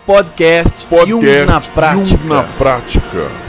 Podcast Jung na Prática. Jung na Prática.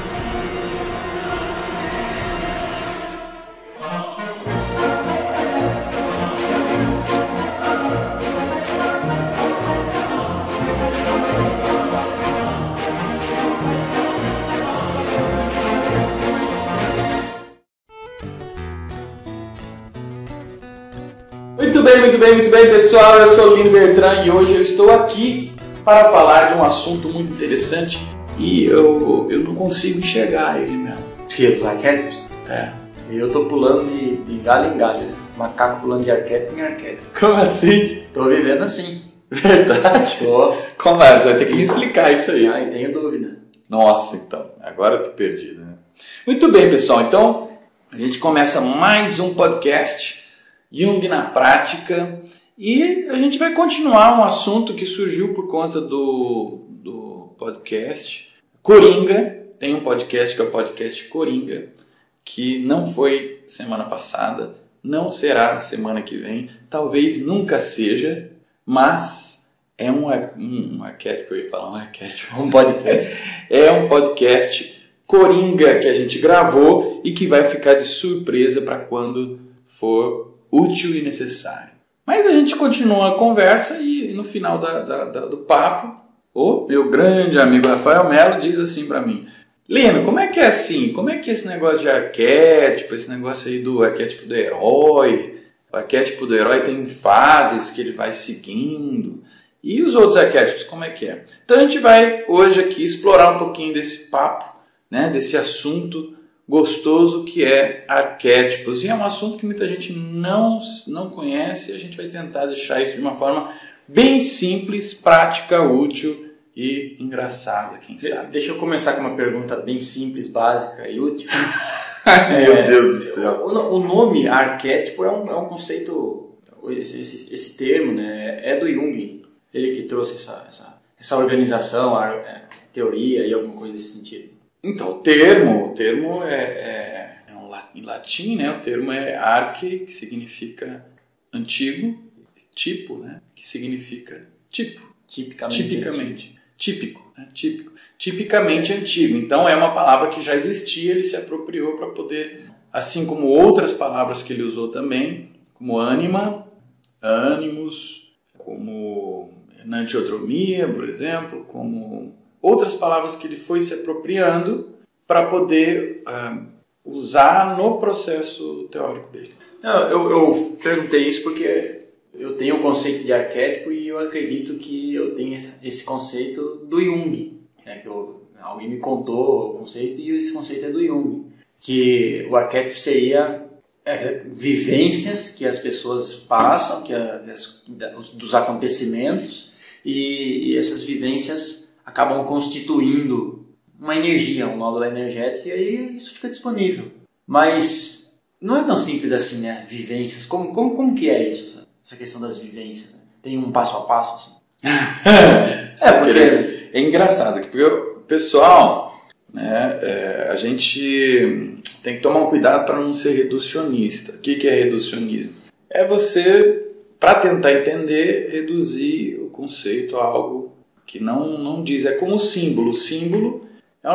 Muito bem, pessoal. Eu sou o Lino Bertrand e hoje eu estou aqui para falar de um assunto muito interessante e eu não consigo enxergar ele mesmo. O que? Os arquétipos? É. Eu tô pulando de galho em galho, macaco pulando de arquétipo em arquétipo. Como assim? Tô vivendo assim. Verdade? Tô. Como é? Você vai ter que me explicar isso aí. E tenho dúvida. Nossa, então. Agora eu tô perdido, né? Muito bem, pessoal. Então, a gente começa mais um podcast Jung na Prática e a gente vai continuar um assunto que surgiu por conta do podcast Coringa. Tem um podcast que é o podcast Coringa, que não foi semana passada, não será semana que vem, talvez nunca seja, mas é um arquétipo, eu ia falar um arquétipo, Um podcast. É um podcast Coringa que a gente gravou e que vai ficar de surpresa para quando for útil e necessário. Mas a gente continua a conversa e no final do papo, o meu grande amigo Rafael Melo diz assim para mim: Lino, como é que é assim? Como é que é esse negócio de arquétipo, esse negócio aí do arquétipo do herói? O arquétipo do herói tem fases que ele vai seguindo. E os outros arquétipos, como é que é? Então a gente vai hoje aqui explorar um pouquinho desse papo, né, desse assunto gostoso que é arquétipos. E é um assunto que muita gente não conhece e a gente vai tentar deixar isso de uma forma bem simples, prática, útil e engraçada, quem sabe. Deixa eu começar com uma pergunta bem simples, básica e útil. Meu Deus do céu. O nome arquétipo é um conceito, esse termo, né, é do Jung. Ele que trouxe essa organização, teoria e alguma coisa desse sentido. Então, o termo em latim, né? O termo é arche, que significa antigo, tipo, né? Que significa tipo. Tipicamente. Típico, né? Típico. Tipicamente antigo. Então, é uma palavra que já existia, ele se apropriou para poder, assim como outras palavras que ele usou também, como ânima, ânimos, como enantiodromia, por exemplo, como outras palavras que ele foi se apropriando para poder usar no processo teórico dele. Não, eu perguntei isso porque eu tenho o conceito de arquétipo e eu acredito que eu tenho esse conceito do Jung. Né, alguém me contou o conceito e esse conceito é do Jung. Que o arquétipo seria vivências que as pessoas passam, dos acontecimentos, e essas vivências acabam constituindo uma energia, um nódulo energético, e aí isso fica disponível. Mas não é tão simples assim, né? Vivências. Como que é isso? Essa questão das vivências, né? Tem um passo a passo, assim? Porque é engraçado, porque o pessoal, né, a gente tem que tomar um cuidado para não ser reducionista. O que é reducionismo? É você, para tentar entender, reduzir o conceito a algo que não diz, é como o símbolo. O símbolo é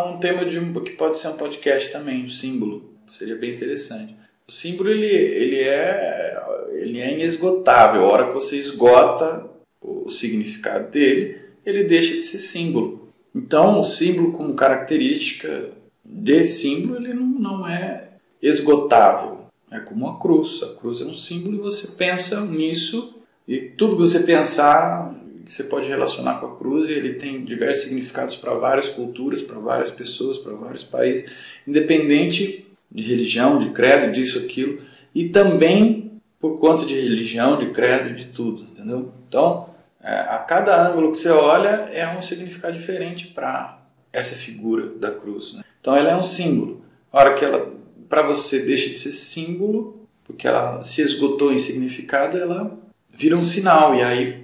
um tema que pode ser um podcast também, o símbolo, seria bem interessante. O símbolo ele é inesgotável, a hora que você esgota o significado dele, ele deixa de ser símbolo. Então o símbolo como característica de símbolo, ele não é esgotável, é como a cruz é um símbolo e você pensa nisso e tudo que você pensar que você pode relacionar com a cruz, e ele tem diversos significados para várias culturas, para várias pessoas, para vários países, independente de religião, de credo, disso, aquilo, e também por conta de religião, de credo, de tudo, entendeu? Então, a cada ângulo que você olha é um significado diferente para essa figura da cruz, né? Então, ela é um símbolo. A hora que ela, para você, deixa de ser símbolo, porque ela se esgotou em significado, ela vira um sinal, e aí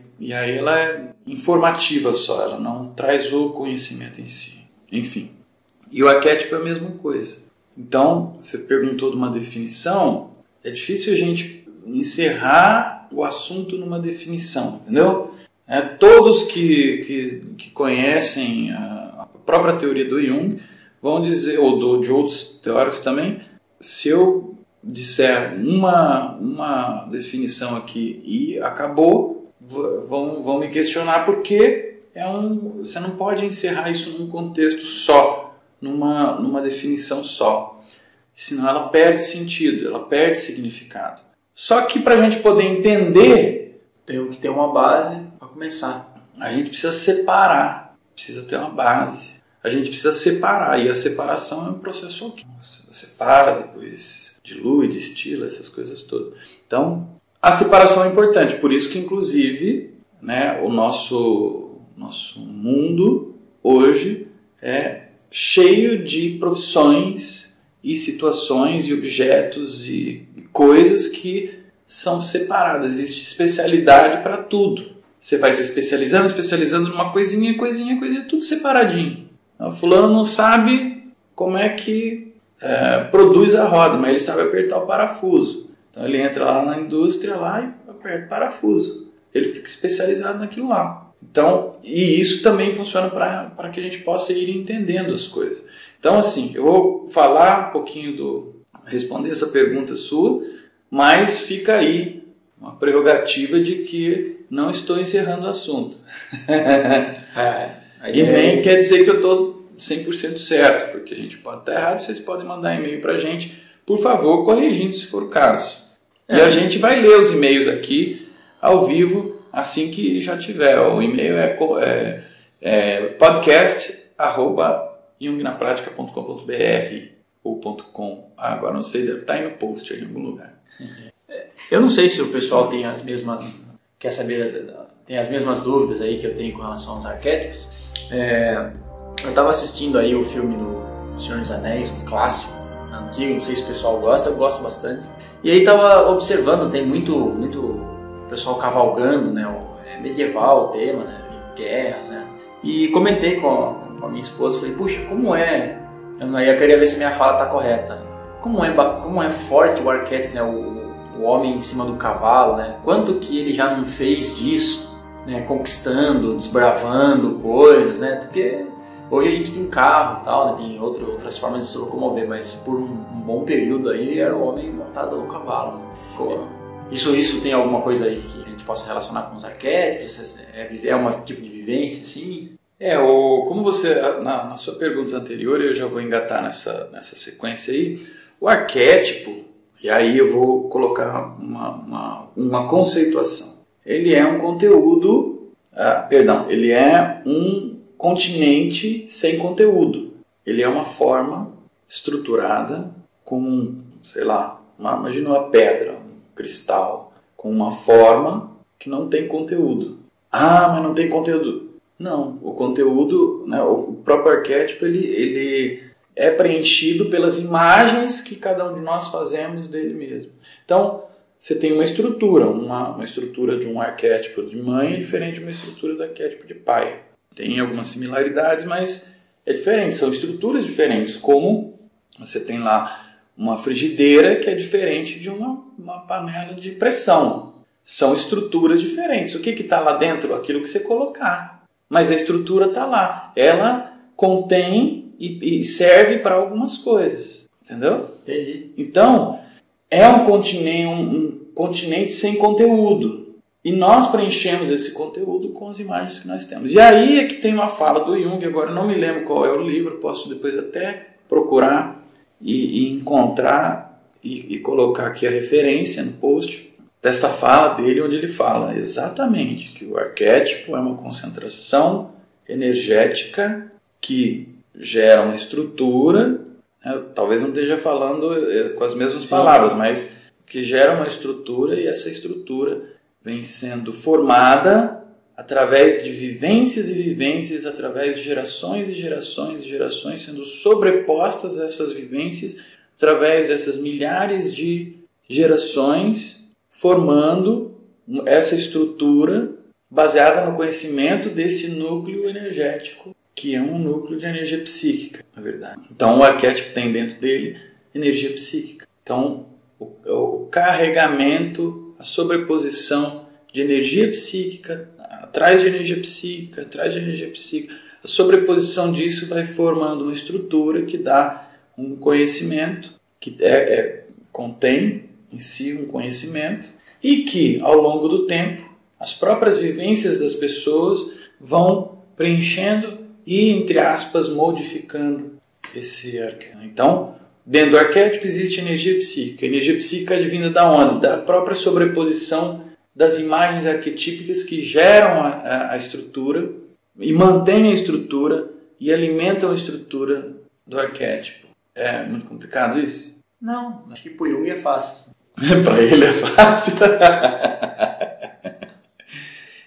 ela é informativa só, ela não traz o conhecimento em si. Enfim. E o arquétipo é a mesma coisa. Então, você perguntou de uma definição, é difícil a gente encerrar o assunto numa definição, entendeu? Todos que conhecem a própria teoria do Jung vão dizer, ou de outros teóricos também, se eu disser uma definição aqui e acabou, vão me questionar porque você não pode encerrar isso num contexto só, numa definição só. Senão ela perde sentido, ela perde significado. Só que para a gente poder entender, tem que ter uma base para começar. A gente precisa separar, precisa ter uma base. A gente precisa separar, e a separação é um processo aqui. Você separa, depois dilui, destila, essas coisas todas. Então, a separação é importante, por isso que, inclusive, né, o nosso mundo hoje é cheio de profissões e situações e objetos e coisas que são separadas. Existe especialidade para tudo. Você vai se especializando numa coisinha, tudo separadinho. O fulano não sabe como é que produz a roda, mas ele sabe apertar o parafuso. Então ele entra lá na indústria lá e aperta o parafuso. Ele fica especializado naquilo lá. Então, e isso também funciona para que a gente possa ir entendendo as coisas. Então, assim, eu vou falar um pouquinho responder essa pergunta sua, mas fica aí uma prerrogativa de que não estou encerrando o assunto. E nem quer dizer que eu estou 100% certo, porque a gente pode estar errado, vocês podem mandar e-mail para a gente, por favor, corrigindo se for o caso. E a gente vai ler os e-mails aqui ao vivo assim que já tiver. O e-mail é podcast@jungnapratica.com.br ou .com. Agora não sei, deve estar aí no post aí em algum lugar. Eu não sei se o pessoal tem as mesmas, quer saber, tem as mesmas dúvidas aí que eu tenho com relação aos arquétipos. Eu estava assistindo aí o filme do Senhor dos Anéis, um clássico, antigo, não sei se o pessoal gosta, eu gosto bastante. E aí estava observando, tem muito pessoal cavalgando, né? É medieval o tema, né? De guerras, né? E comentei com a minha esposa, falei, puxa, como é? Eu queria ver se minha fala está correta. Né? Como é forte o arquétipo, né? O homem em cima do cavalo, né? Quanto que ele já não fez disso, né? Conquistando, desbravando coisas, né? Porque hoje a gente tem carro e tal, né? Tem outras formas de se locomover, mas por um bom período aí era o homem montado no cavalo. Né? Isso tem alguma coisa aí que a gente possa relacionar com os arquétipos? É um tipo de vivência, assim? Como você, na sua pergunta anterior, eu já vou engatar nessa sequência aí, o arquétipo, e aí eu vou colocar uma conceituação. Ele é um conteúdo, ele é um continente sem conteúdo. Ele é uma forma estruturada com, sei lá, imagina uma pedra, um cristal, com uma forma que não tem conteúdo. Mas não tem conteúdo. Não, o conteúdo, né, o próprio arquétipo, ele é preenchido pelas imagens que cada um de nós fazemos dele mesmo. Então, você tem uma estrutura de um arquétipo de mãe é diferente de uma estrutura do arquétipo de pai. Tem algumas similaridades, mas é diferente, são estruturas diferentes, como você tem lá uma frigideira que é diferente de uma panela de pressão. São estruturas diferentes. O que está lá dentro? Aquilo que você colocar. Mas a estrutura está lá. Ela contém e serve para algumas coisas. Entendeu? Entendi. Então, é um continente sem conteúdo. E nós preenchemos esse conteúdo com as imagens que nós temos. E aí é que tem uma fala do Jung, agora eu não me lembro qual é o livro, posso depois até procurar e encontrar e colocar aqui a referência no post desta fala dele, onde ele fala exatamente que o arquétipo é uma concentração energética que gera uma estrutura, né? Talvez não esteja falando com as mesmas palavras, mas que gera uma estrutura, e essa estrutura vem sendo formada através de vivências e vivências, através de gerações e gerações e gerações, sendo sobrepostas a essas vivências, através dessas milhares de gerações, formando essa estrutura baseada no conhecimento desse núcleo energético, que é um núcleo de energia psíquica, na verdade. Então o arquétipo tem dentro dele energia psíquica. Então o carregamento, a sobreposição de energia psíquica atrás de energia psíquica, atrás de energia psíquica. A sobreposição disso vai formando uma estrutura que dá um conhecimento, que contém em si um conhecimento, e que, ao longo do tempo, as próprias vivências das pessoas vão preenchendo e, entre aspas, modificando esse arquétipo. Então, dentro do arquétipo existe energia psíquica. A energia psíquica é advinda da onde? Da própria sobreposição das imagens arquetípicas que geram a estrutura e mantêm a estrutura e alimentam a estrutura do arquétipo. É muito complicado isso? Não, acho que pro Jung é fácil. Para ele é fácil.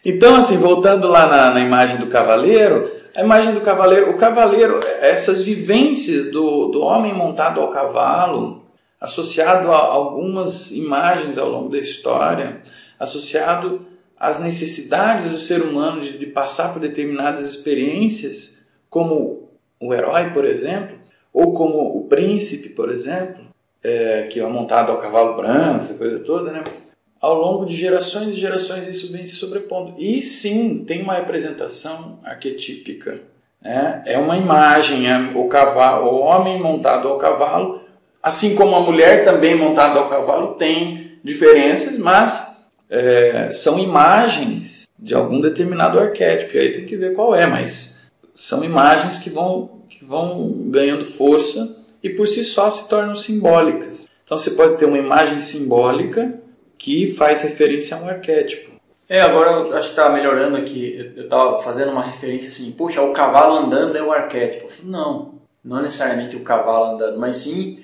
Então, assim, voltando lá na imagem do cavaleiro, a imagem do cavaleiro, o cavaleiro, essas vivências do homem montado ao cavalo, associado a algumas imagens ao longo da história, associado às necessidades do ser humano de passar por determinadas experiências, como o herói, por exemplo, ou como o príncipe, por exemplo, que é montado ao cavalo branco, essa coisa toda, né? Ao longo de gerações e gerações isso vem se sobrepondo. E sim, tem uma representação arquetípica. Né? É uma imagem, o homem montado ao cavalo, assim como a mulher também montada ao cavalo, tem diferenças, mas são imagens de algum determinado arquétipo. E aí tem que ver qual é, mas são imagens que vão ganhando força e por si só se tornam simbólicas. Então você pode ter uma imagem simbólica que faz referência a um arquétipo. Agora eu acho que está melhorando aqui. Eu estava fazendo uma referência assim, puxa, o cavalo andando é o arquétipo. Não necessariamente o cavalo andando, mas sim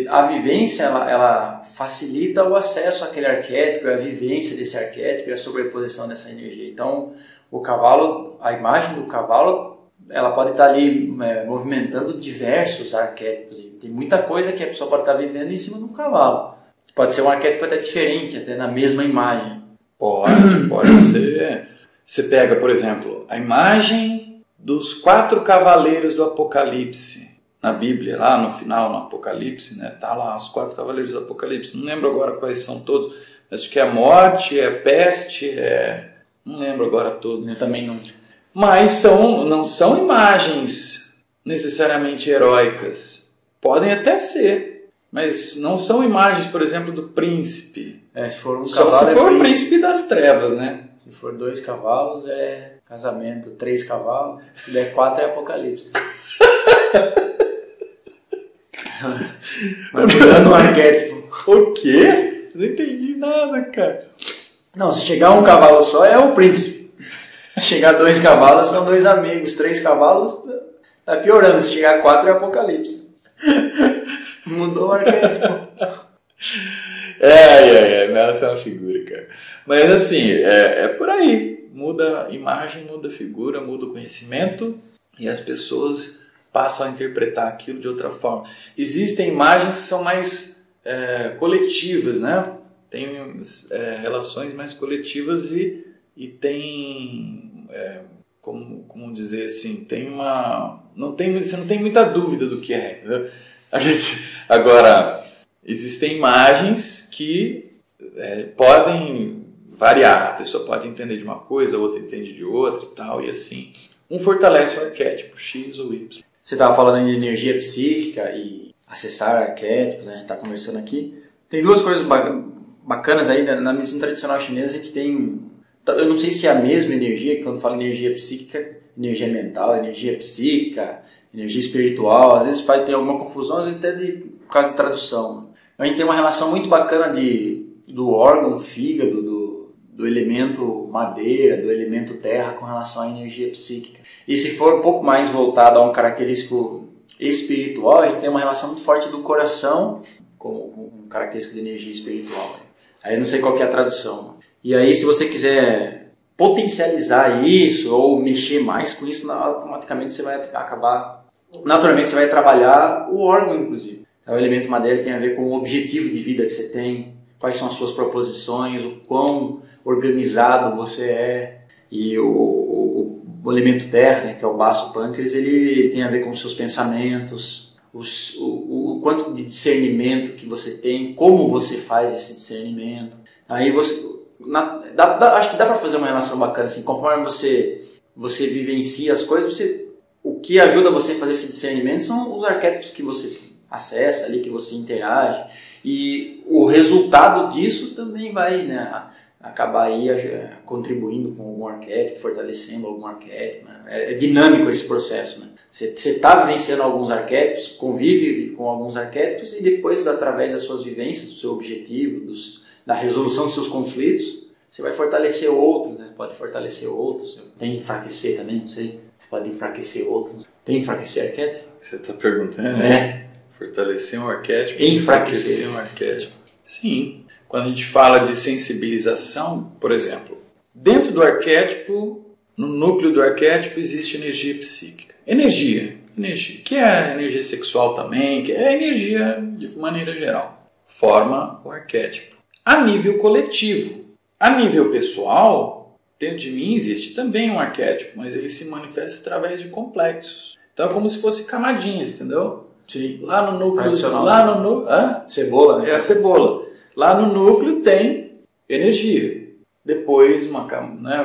a vivência, ela facilita o acesso àquele arquétipo, a vivência desse arquétipo e a sobreposição dessa energia. Então, o cavalo, a imagem do cavalo, ela pode estar ali movimentando diversos arquétipos. E tem muita coisa que a pessoa pode estar vivendo em cima do cavalo. Pode ser um arquétipo até diferente, até na mesma imagem. Pode ser. Você pega, por exemplo, a imagem dos 4 cavaleiros do Apocalipse. Na Bíblia, lá no final, no Apocalipse, né? Tá lá os 4 cavaleiros do Apocalipse. Não lembro agora quais são todos. Acho que é a morte, é a peste, não lembro agora todos. Eu também não. Mas não são imagens necessariamente heróicas. Podem até ser, mas não são imagens, por exemplo, do príncipe. Se for um só cavalo se for o príncipe das trevas, né? Se for 2 cavalos é casamento, 3 cavalos, se der 4 é apocalipse. Mas mudando o arquétipo. O quê? Não entendi nada, cara. Não, se chegar um cavalo só é o príncipe. Se chegar 2 cavalos são 2 amigos, 3 cavalos tá piorando. Se chegar 4 é apocalipse. Mudou o arquétipo. Essa é uma figura, cara. Mas assim, é por aí. Muda a imagem, muda a figura, muda o conhecimento e as pessoas passam a interpretar aquilo de outra forma. Existem imagens que são mais coletivas, né? Tem relações mais coletivas e tem, como dizer assim, você não tem muita dúvida do que é, entendeu? Agora, existem imagens que podem variar, a pessoa pode entender de uma coisa, a outra entende de outra e tal, e assim, um fortalece o arquétipo X ou Y. Você estava falando de energia psíquica e acessar arquétipos, né? A gente está conversando aqui. Tem 2 coisas bacanas aí, na medicina tradicional chinesa a gente tem, eu não sei se é a mesma energia, quando fala energia psíquica, energia mental, energia psíquica, energia espiritual, às vezes tem alguma confusão, às vezes até por causa de tradução. A gente tem uma relação muito bacana do órgão, fígado, do elemento madeira, do elemento terra com relação à energia psíquica. E se for um pouco mais voltado a um característico espiritual, a gente tem uma relação muito forte do coração com um característico de energia espiritual. Aí eu não sei qual que é a tradução. E aí se você quiser potencializar isso ou mexer mais com isso, automaticamente você vai acabar... Naturalmente você vai trabalhar o órgão, inclusive. Então, o elemento madeira tem a ver com o objetivo de vida que você tem, quais são as suas proposições, o quão organizado você é. E o elemento terra, né, que é o baço pâncreas, ele tem a ver com os seus pensamentos, o quanto de discernimento que você tem, como você faz esse discernimento. Aí acho que dá para fazer uma relação bacana, assim, conforme você vivencia as coisas, o que ajuda você a fazer esse discernimento são os arquétipos que você acessa ali, que você interage, e o resultado disso também vai, né, acabar aí contribuindo com algum arquétipo, fortalecendo algum arquétipo, né? É dinâmico esse processo, né? Você está vivenciando alguns arquétipos, convive com alguns arquétipos e depois, através das suas vivências, do seu objetivo, da resolução dos seus conflitos, você vai fortalecer outros, né? Pode fortalecer outros, tem que enfraquecer também, não sei. Você pode enfraquecer outros. Tem que enfraquecer arquétipo? Você está perguntando, né? Fortalecer um arquétipo. Enfraquecer um arquétipo. Sim. Quando a gente fala de sensibilização, por exemplo, dentro do arquétipo, no núcleo do arquétipo, existe energia psíquica. Energia, que é energia sexual também, que é energia de maneira geral. Forma o arquétipo. A nível coletivo. A nível pessoal, dentro de mim existe também um arquétipo, mas ele se manifesta através de complexos. Então é como se fosse camadinhas, entendeu? Sim. Lá no núcleo... Cebola, né? É a cebola. Lá no núcleo tem energia. Depois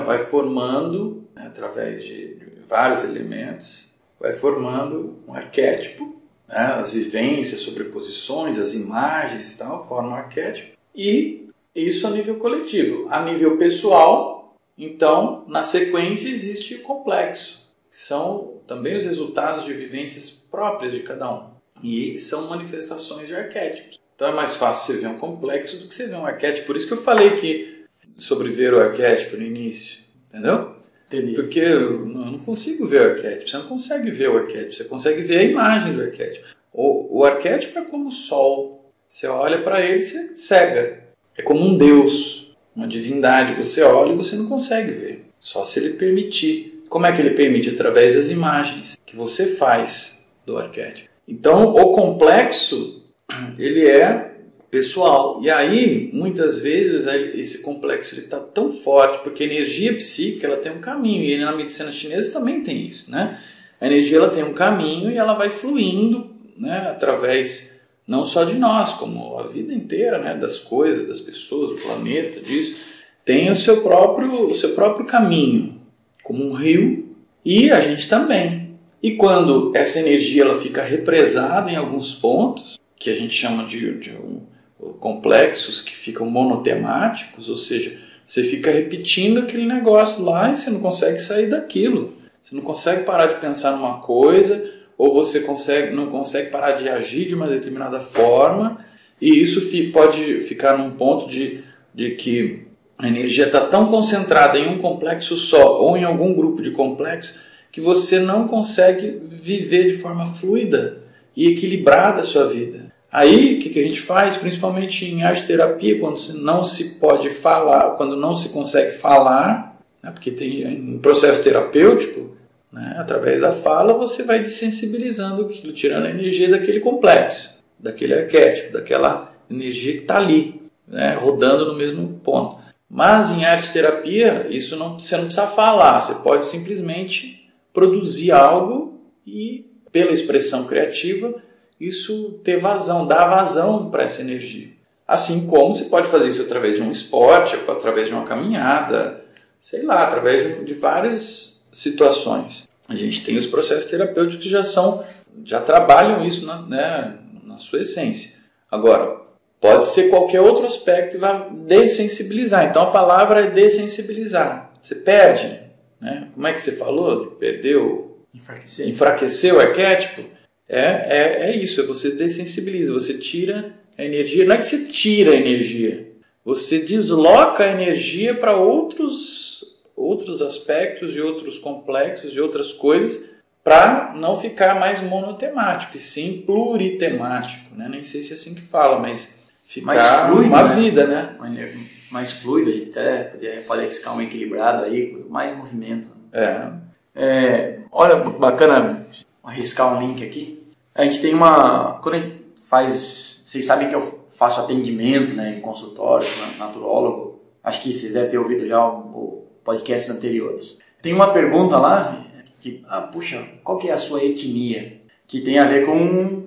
vai formando, né, através de vários elementos, vai formando um arquétipo, né, as vivências, sobreposições, as imagens e tal, formam um arquétipo. E isso a nível coletivo. A nível pessoal, então, na sequência existe o complexo. São também os resultados de vivências próprias de cada um. E são manifestações de arquétipos. Então é mais fácil você ver um complexo do que você ver um arquétipo. Por isso que eu falei sobre ver o arquétipo no início. Entendeu? Entendi. Porque eu não consigo ver o arquétipo. Você não consegue ver o arquétipo. Você consegue ver a imagem do arquétipo. O arquétipo é como o sol. Você olha para ele e você cega. É como um deus, uma divindade. Você olha e você não consegue ver. Só se ele permitir. Como é que ele permite? Através das imagens que você faz do arquétipo. Então, o complexo, ele é pessoal. E aí, muitas vezes, esse complexo está tão forte, porque a energia psíquica ela tem um caminho. E na medicina chinesa também tem isso, né? A energia ela tem um caminho e ela vai fluindo, né, através não só de nós, como a vida inteira, né, das coisas, das pessoas, do planeta, disso. Tem o seu próprio caminho, como um rio, e a gente também. E quando essa energia ela fica represada em alguns pontos, que a gente chama de complexos que ficam monotemáticos, ou seja, você fica repetindo aquele negócio lá e você não consegue sair daquilo. Você não consegue parar de pensar numa coisa, ou você não consegue parar de agir de uma determinada forma, e isso pode ficar num ponto de que a energia está tão concentrada em um complexo só, ou em algum grupo de complexos, que você não consegue viver de forma fluida e equilibrada a sua vida. Aí, o que a gente faz, principalmente em arte terapia, quando não se pode falar, quando não se consegue falar, né, porque tem um processo terapêutico, né, através da fala, você vai desensibilizando aquilo, tirando a energia daquele complexo, daquele arquétipo, daquela energia que está ali, né, rodando no mesmo ponto. Mas em arte terapia, você não precisa falar, você pode simplesmente produzir algo e, pela expressão criativa, isso ter vazão, dar vazão para essa energia. Assim como você pode fazer isso através de um esporte, através de uma caminhada, sei lá, através de várias situações. A gente tem os processos terapêuticos que já trabalham isso na sua essência. Agora, pode ser qualquer outro aspecto que vai dessensibilizar. Então a palavra é dessensibilizar. Você perde, né? Como é que você falou? Perdeu? Enfraquecer o arquétipo? É isso, você dessensibiliza, você tira a energia. Não é que você tira a energia, você desloca a energia para outros aspectos e outros complexos e outras coisas, para não ficar mais monotemático, e sim pluritemático, né? Nem sei se é assim que fala, mas ficar mais fluido, uma vida, né? Mais fluido, a gente até pode arriscar um equilibrado aí, mais movimento. Olha, bacana arriscar um link aqui. A gente tem quando a gente faz, vocês sabem que eu faço atendimento, né, em consultório, naturólogo, acho que vocês devem ter ouvido já o podcasts anteriores. Tem uma pergunta lá, que, puxa, qual que é a sua etnia? Que tem a ver com,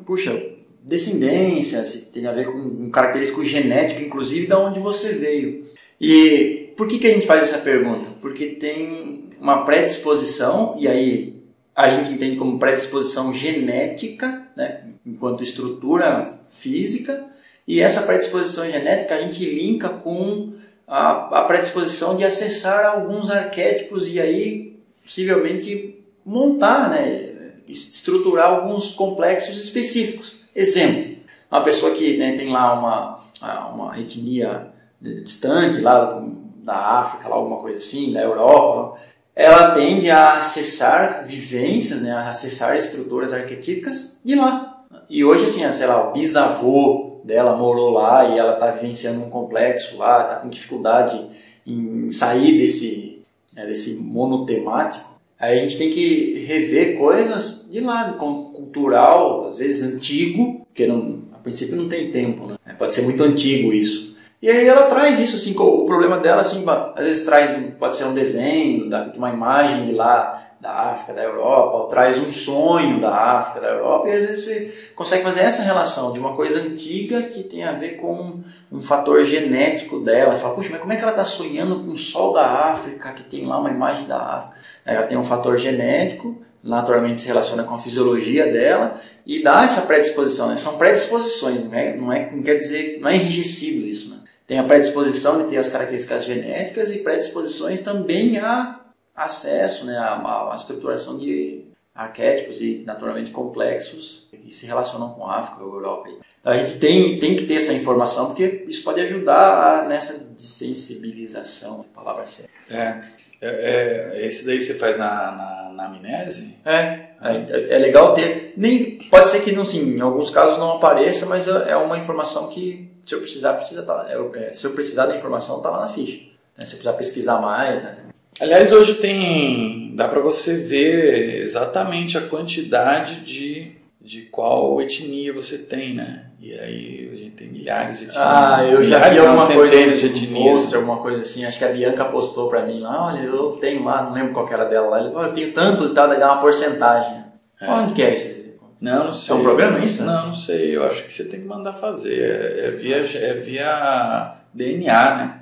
descendência, tem a ver com um característico genético, inclusive, de onde você veio. E por que a gente faz essa pergunta? Porque tem uma predisposição, e aí a gente entende como predisposição genética, né, enquanto estrutura física, e essa predisposição genética a gente linka com a predisposição de acessar alguns arquétipos e aí possivelmente montar, né, estruturar alguns complexos específicos. Exemplo, uma pessoa que, né, tem lá uma etnia distante lá da África, lá, alguma coisa assim, da Europa, ela tende a acessar vivências, né, a acessar estruturas arquetípicas de lá. E hoje, assim, sei lá, o bisavô dela morou lá e ela está vivenciando um complexo lá, está com dificuldade em sair desse monotemático. Aí a gente tem que rever coisas de lado, cultural, às vezes antigo, porque a princípio não tem tempo, né? Pode ser muito antigo isso. E aí ela traz isso, assim, o problema dela, assim, às vezes pode ser um desenho, de uma imagem de lá, da África, da Europa, ou traz um sonho da África, da Europa, e às vezes você consegue fazer essa relação de uma coisa antiga que tem a ver com um fator genético dela. Você fala, puxa, mas como é que ela está sonhando com o sol da África, que tem lá uma imagem da África? Aí ela tem um fator genético, naturalmente se relaciona com a fisiologia dela, e dá essa predisposição, né? São predisposições, não quer dizer, não é enrijecido isso, né? Tem a predisposição de ter as características genéticas e predisposições também a acesso, né, a estruturação de arquétipos e naturalmente complexos que se relacionam com a África ou a Europa. Então a gente tem que ter essa informação porque isso pode ajudar nessa desensibilização, a palavra certa. Esse daí você faz na amnese? É legal ter. Pode ser que não, sim, em alguns casos não apareça, mas é uma informação que se eu precisar se eu precisar da informação está lá na ficha. Né? Se eu precisar pesquisar mais, né? Aliás, hoje dá para você ver exatamente a quantidade de qual etnia você tem, né? E aí a gente tem milhares de etnias. Eu já vi alguma coisa de etnias. Poster, alguma coisa assim, acho que a Bianca postou para mim lá, olha, eu tenho lá, não lembro qual que era dela lá, eu tenho tanto e tal, daí dá uma porcentagem. Onde que é isso? Não sei. É um problema isso? Não sei, eu acho que você tem que mandar fazer, é via DNA, né?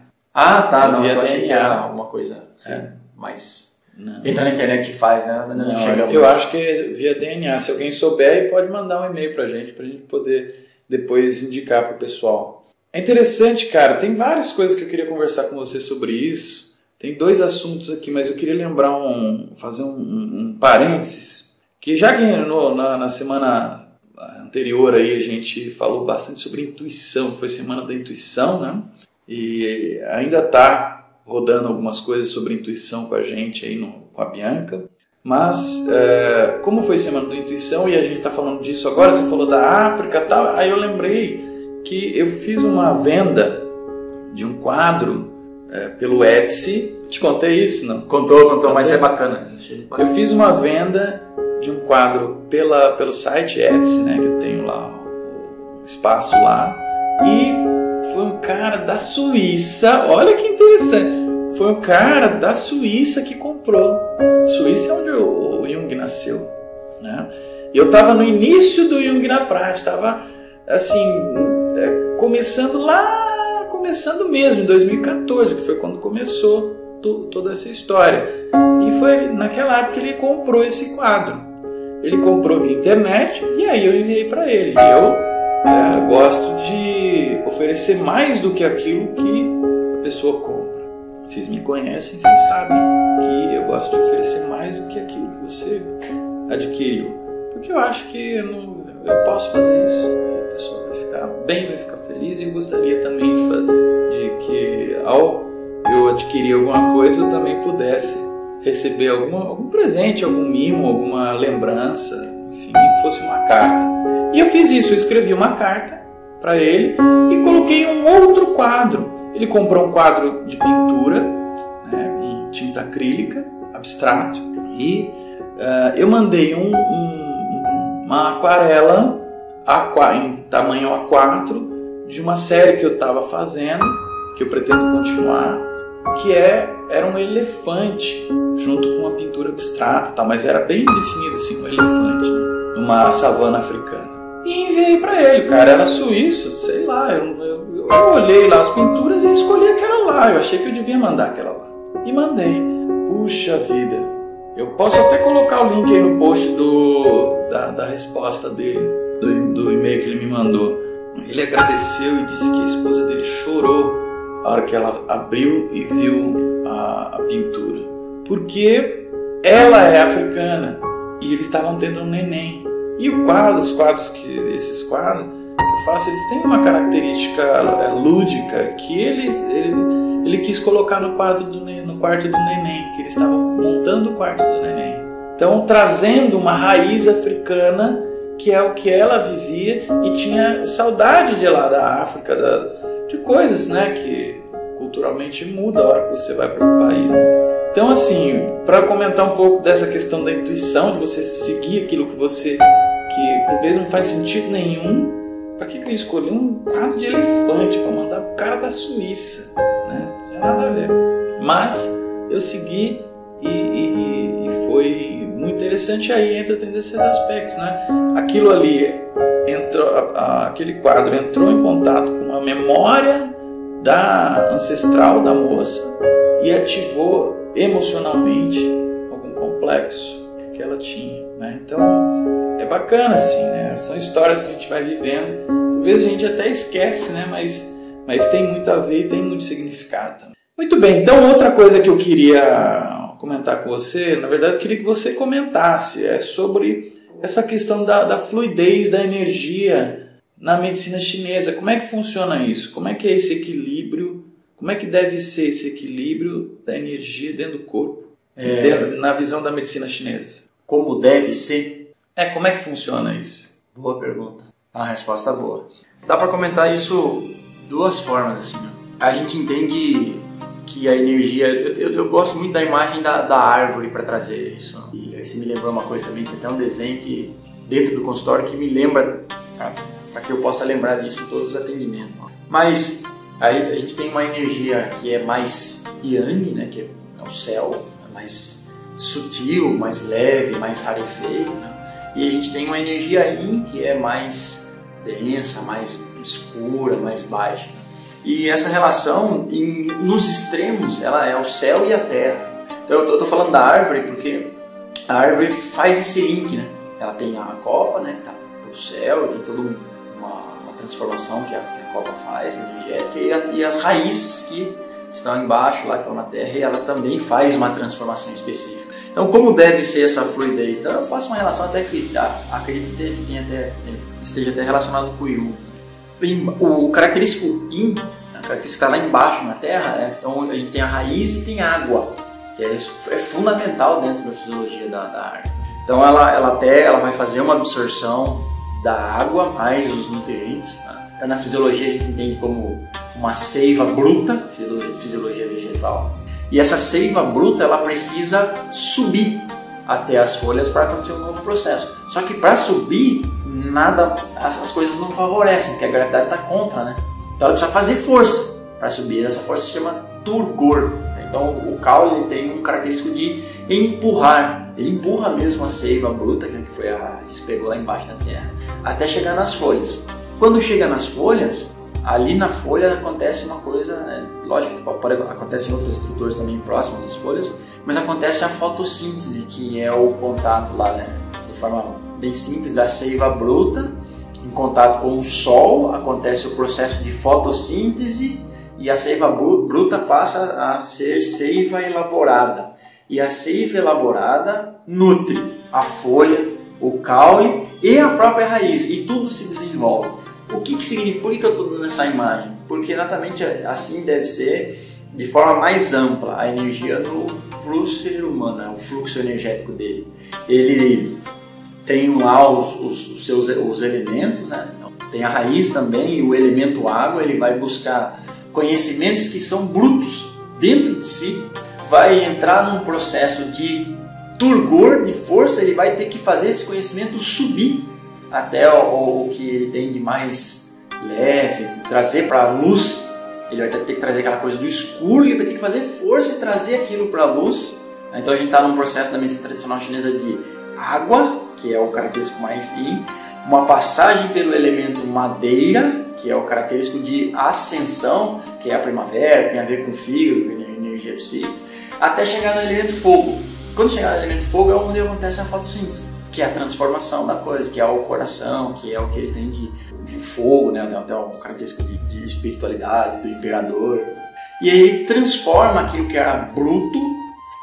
Não, via eu achei DNA. que era alguma coisa assim, mas Não. entra na internet e faz, né? Não chegamos. Eu acho que é via DNA. Se alguém souber, pode mandar um e-mail pra gente poder depois indicar pro pessoal. É interessante, cara, tem várias coisas que eu queria conversar com você sobre isso. Tem 2 assuntos aqui, mas eu queria fazer um parênteses, que já que na semana anterior aí a gente falou bastante sobre intuição, foi semana da intuição, né? E ainda está rodando algumas coisas sobre intuição com a gente aí com a Bianca. Mas como foi semana da intuição e a gente está falando disso agora, você falou da África e tal, aí eu lembrei que eu fiz uma venda de um quadro pelo Etsy. Te contei isso, não? Contou, mas é bacana. Eu fiz uma venda de um quadro pelo site Etsy, né, que eu tenho lá o espaço lá, e foi um cara da Suíça, olha que interessante, foi um cara da Suíça que comprou. Suíça é onde o Jung nasceu, né? E eu estava no início do Jung na prática, estava assim, começando mesmo, em 2014, que foi quando começou toda essa história. E foi naquela época que ele comprou esse quadro. Ele comprou via internet e aí eu enviei para ele. Eu gosto de oferecer mais do que aquilo que a pessoa compra. Vocês me conhecem, vocês sabem que eu gosto de oferecer mais do que aquilo que você adquiriu. Porque eu acho que eu posso fazer isso. E a pessoa vai ficar bem, vai ficar feliz. E eu gostaria também de que ao eu adquirir alguma coisa eu também pudesse receber algum presente, algum mimo, alguma lembrança, enfim, que fosse uma carta. E eu fiz isso, eu escrevi uma carta para ele e coloquei um outro quadro. Ele comprou um quadro de pintura, né, em tinta acrílica, abstrato, e eu mandei uma aquarela em tamanho A4 de uma série que eu estava fazendo, que eu pretendo continuar, que era um elefante junto com uma pintura abstrata, tá? Mas era bem definido assim, um elefante, né? Numa savana africana. E enviei para ele, o cara era suíço, sei lá, eu eu olhei lá as pinturas e escolhi aquela lá. Eu achei que eu devia mandar aquela lá. E mandei. Puxa vida. Eu posso até colocar o link aí no post da resposta dele, do e-mail que ele me mandou. Ele agradeceu e disse que a esposa dele chorou a hora que ela abriu e viu a pintura. Porque ela é africana e eles estavam tendo um neném. E esses quadros que eu faço, eles têm uma característica lúdica que ele quis colocar no quarto do neném, que eles estavam montando o quarto do neném. Então, trazendo uma raiz africana, que é o que ela vivia e tinha saudade de lá da África, de coisas, né, que culturalmente muda a hora que você vai para o país. Então, assim, para comentar um pouco dessa questão da intuição, de você seguir aquilo que por vezes não faz sentido nenhum. Para que eu escolhi um quadro de elefante para mandar pro cara da Suíça, né? Não tinha nada a ver. Mas eu segui e foi muito interessante. Aí tem desses aspectos, né? Aquilo ali aquele quadro entrou em contato com uma memória ancestral da moça e ativou emocionalmente algum complexo que ela tinha, né? Então é bacana assim, né? São histórias que a gente vai vivendo. Por vezes a gente até esquece, né? Mas tem muito a ver e tem muito significado também. Muito bem, então outra coisa que eu queria comentar com você, na verdade eu queria que você comentasse sobre essa questão da fluidez da energia na medicina chinesa. Como é que funciona isso? Como é que é esse equilíbrio? Como é que deve ser esse equilíbrio da energia dentro do corpo, na visão da medicina chinesa? Como deve ser? Como é que funciona isso? Boa pergunta. Uma resposta boa. Dá para comentar isso de duas formas, assim, né? A gente entende que a energia... Eu gosto muito da imagem da árvore para trazer isso. E aí você me lembrou uma coisa também, tem até um desenho que, dentro do consultório que me lembra, para que eu possa lembrar disso em todos os atendimentos. Mas a gente tem uma energia que é mais yang, né? Que é o céu, é mais sutil, mais leve, mais rarefeito, né? E a gente tem uma energia yin que é mais densa, mais escura, mais baixa. E essa relação, nos extremos, ela é o céu e a terra. Então eu estou falando da árvore porque a árvore faz esse link, né? Ela tem a copa, né, que está para o céu, tem toda uma transformação que a copa faz, energética, e as raízes que estão embaixo, lá que estão na terra, e ela também faz uma transformação específica. Então, como deve ser essa fluidez? Então, eu faço uma relação até que acredito que esteja até relacionado com o Yin. O característico Yin, a característica que está lá embaixo na Terra, então a gente tem a raiz e tem a água, que é fundamental dentro da fisiologia da árvore. Então, ela vai fazer uma absorção da água mais os nutrientes. Tá? Então, na fisiologia a gente entende como uma seiva bruta, fisiologia vegetal. E essa seiva bruta, ela precisa subir até as folhas para acontecer um novo processo. Só que para subir, as coisas não favorecem, porque a gravidade está contra, né? Então ela precisa fazer força para subir. Essa força se chama turgor. Então o caule ele tem um característico de empurrar. Ele empurra mesmo a seiva bruta, que foi que se pegou lá embaixo da terra, até chegar nas folhas. Quando chega nas folhas, ali na folha acontece uma coisa, né? Lógico que acontece em outras estruturas também próximas às folhas, mas acontece a fotossíntese, que é o contato lá, né? De forma bem simples, a seiva bruta em contato com o sol, acontece o processo de fotossíntese e a seiva bruta passa a ser seiva elaborada. E a seiva elaborada nutre a folha, o caule e a própria raiz, e tudo se desenvolve. O que significa? Por que eu estou dando essa imagem? Porque exatamente assim deve ser, de forma mais ampla, a energia pro ser humano, né? O fluxo energético dele. Ele tem lá os elementos, né? Tem a raiz também, e o elemento água, ele vai buscar conhecimentos que são brutos dentro de si, vai entrar num processo de turgor, de força, ele vai ter que fazer esse conhecimento subir até o que ele tem de mais leve, trazer para a luz. Ele vai ter que trazer aquela coisa do escuro, ele vai ter que fazer força e trazer aquilo para a luz. Então a gente está num processo da medicina tradicional chinesa de água, que é o característico mais yin, uma passagem pelo elemento madeira, que é o característico de ascensão, que é a primavera, tem a ver com o fígado, com a energia psíquica, até chegar no elemento fogo. Quando chegar no elemento fogo é onde acontece a fotossíntese, que é a transformação da coisa, que é o coração, que é o que ele tem de fogo, né? Tem até uma característica de espiritualidade, do imperador. E aí ele transforma aquilo que era bruto,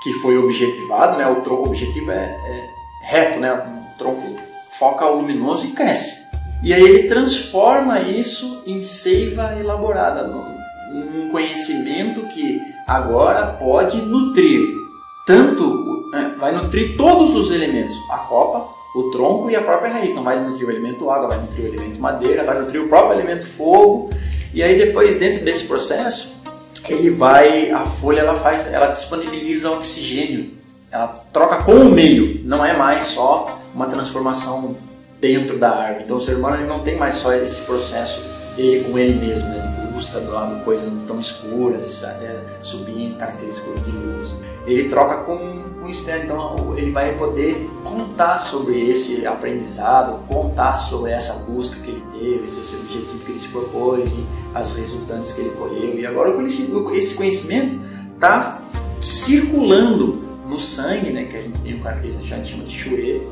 que foi objetivado, né? O tronco objetivo é reto, né? O tronco foca o luminoso e cresce. E aí ele transforma isso em seiva elaborada, num conhecimento que agora pode nutrir vai nutrir todos os elementos, a copa, o tronco e a própria raiz. Então vai nutrir o elemento água, vai nutrir o elemento madeira, vai nutrir o próprio elemento fogo. E aí depois, dentro desse processo, a folha ela disponibiliza oxigênio, ela troca com o meio, não é mais só uma transformação dentro da árvore. Então o ser humano ele não tem mais só esse processo ele com ele mesmo, né? Ele busca do lado coisas não tão escuras, até subir em características de luz. Ele troca com o externo, então ele vai poder contar sobre esse aprendizado, contar sobre essa busca que ele teve, esse objetivo que ele se propôs e as resultantes que ele colheu. E agora esse conhecimento está circulando no sangue, né, que a gente tem um característico que a gente chama de Chue.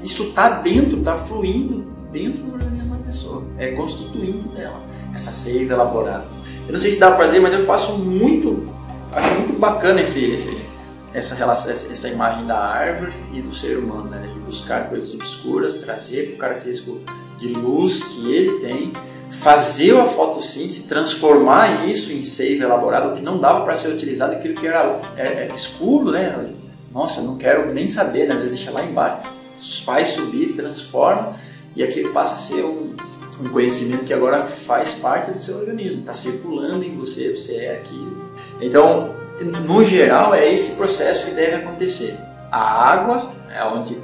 Isso está dentro, está fluindo dentro do organismo da pessoa, é constituinte dela, essa seiva elaborada. Eu não sei se dá pra fazer, mas eu faço acho muito bacana essa relação, essa imagem da árvore e do ser humano, né? De buscar coisas obscuras, trazer para o característico de luz que ele tem, fazer a fotossíntese, transformar isso em seiva elaborada, o que não dava para ser utilizado, aquilo que era escuro, né? Nossa, não quero nem saber, né? Às vezes deixa lá embaixo, faz subir, transforma, e aquilo passa a ser um conhecimento que agora faz parte do seu organismo, está circulando em você, você é aquilo. Então, no geral, é esse processo que deve acontecer. A água, é onde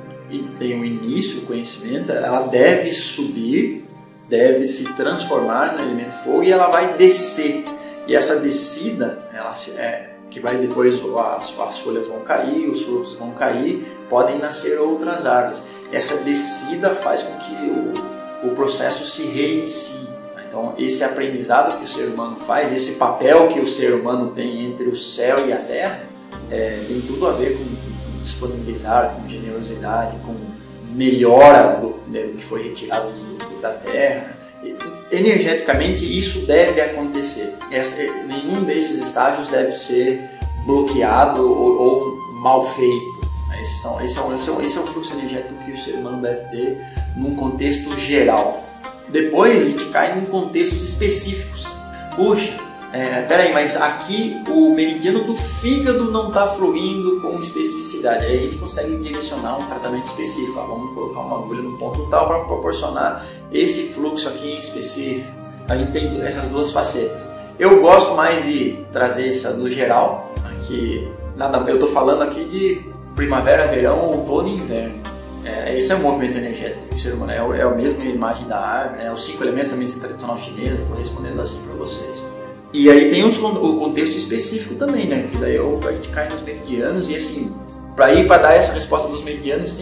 tem o início, o conhecimento, ela deve subir, deve se transformar no elemento fogo e ela vai descer. E essa descida, que vai depois, as folhas vão cair, os frutos vão cair, podem nascer outras árvores. Essa descida faz com que o processo se reinicie. Então, esse aprendizado que o ser humano faz, esse papel que o ser humano tem entre o céu e a terra, tem tudo a ver com disponibilizar, com generosidade, com melhora do que foi retirado da terra. Energeticamente, isso deve acontecer. Nenhum desses estágios deve ser bloqueado ou mal feito. Esse é o fluxo energético que o ser humano deve ter num contexto geral. Depois a gente cai em contextos específicos. Puxa, peraí, mas aqui o meridiano do fígado não está fluindo com especificidade. Aí a gente consegue direcionar um tratamento específico. Vamos colocar uma agulha no ponto tal para proporcionar esse fluxo aqui em específico. A gente tem essas duas facetas. Eu gosto mais de trazer essa do geral. Eu estou falando aqui de primavera, verão, outono e inverno. Esse é o movimento energético do ser humano, é a mesma imagem da árvore, né? Os 5 elementos da medicina tradicional chinesa, estou respondendo assim para vocês. E aí tem o contexto específico também, né? Que daí a gente cai nos meridianos e assim, para dar essa resposta dos meridianos,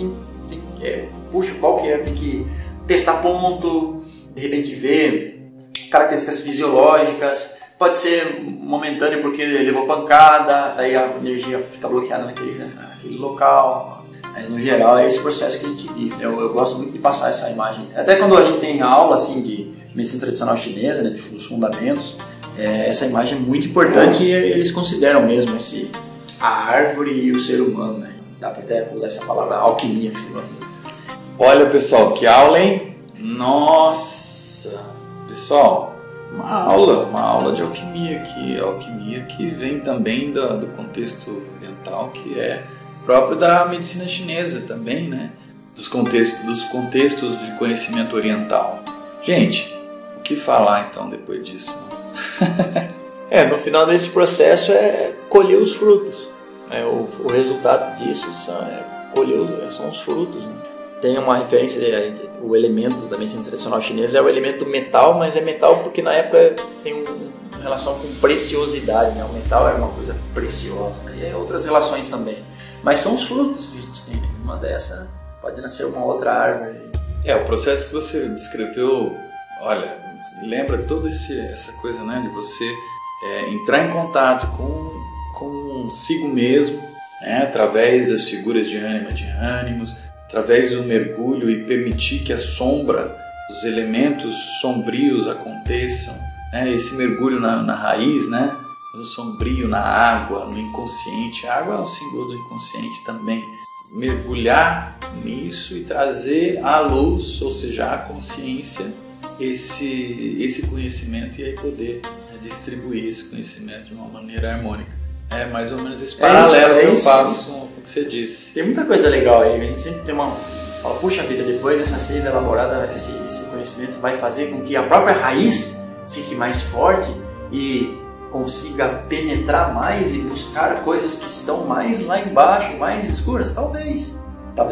puxa, qual que é? Tem que testar ponto, de repente ver características fisiológicas, pode ser momentâneo porque levou pancada, daí a energia fica bloqueada naquele local. Mas no geral é esse processo que a gente vive. Eu gosto muito de passar essa imagem. Até quando a gente tem aula assim, de medicina tradicional chinesa, né, dos fundamentos, essa imagem é muito importante e eles consideram mesmo a árvore e o ser humano. Né? Dá para até usar essa palavra alquimia que você gosta. Olha, pessoal, que aula, hein? Nossa! Pessoal, uma aula de alquimia aqui. Alquimia que vem também do contexto oriental, que é próprio da medicina chinesa também, né? Dos contextos de conhecimento oriental. Gente, o que falar então depois disso? No final desse processo é colher os frutos. O resultado disso são os frutos. Né? Tem uma referência, o elemento da medicina tradicional chinesa é o elemento metal, mas é metal porque na época tem uma relação com preciosidade. Né? O metal era uma coisa preciosa, né? E outras relações também. Mas são os frutos que a gente tem. Uma dessas pode nascer uma outra árvore. O processo que você descreveu, olha, lembra toda essa coisa, né, de você entrar em contato consigo mesmo, né, através das figuras de ânimos, através do mergulho e permitir que a sombra, os elementos sombrios aconteçam, né, esse mergulho na raiz, né, no sombrio, na água, no inconsciente. A água é um símbolo do inconsciente também. Mergulhar nisso e trazer à luz, ou seja, à consciência, esse conhecimento, e aí poder distribuir esse conhecimento de uma maneira harmônica. É mais ou menos esse paralelo que eu faço com o que você disse. Tem muita coisa legal aí. A gente sempre tem fala, puxa vida, depois dessa seiva elaborada, esse conhecimento vai fazer com que a própria raiz fique mais forte e consiga penetrar mais e buscar coisas que estão mais lá embaixo, mais escuras. Talvez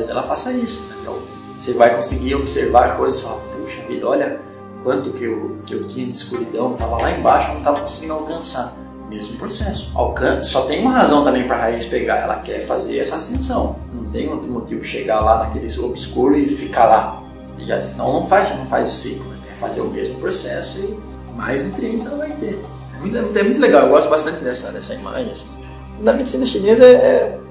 ela faça isso, né? Você vai conseguir observar coisas e falar, puxa vida, olha quanto que eu tinha de escuridão, estava lá embaixo, não estava conseguindo alcançar. Mesmo processo. Só tem uma razão também para a raiz pegar, ela quer fazer essa ascensão. Não tem outro motivo chegar lá naquele obscuro e ficar lá. Senão não faz o ciclo, né? Quer fazer o mesmo processo e mais nutrientes ela vai ter. É muito legal, eu gosto bastante dessa imagem. Assim. Na medicina chinesa,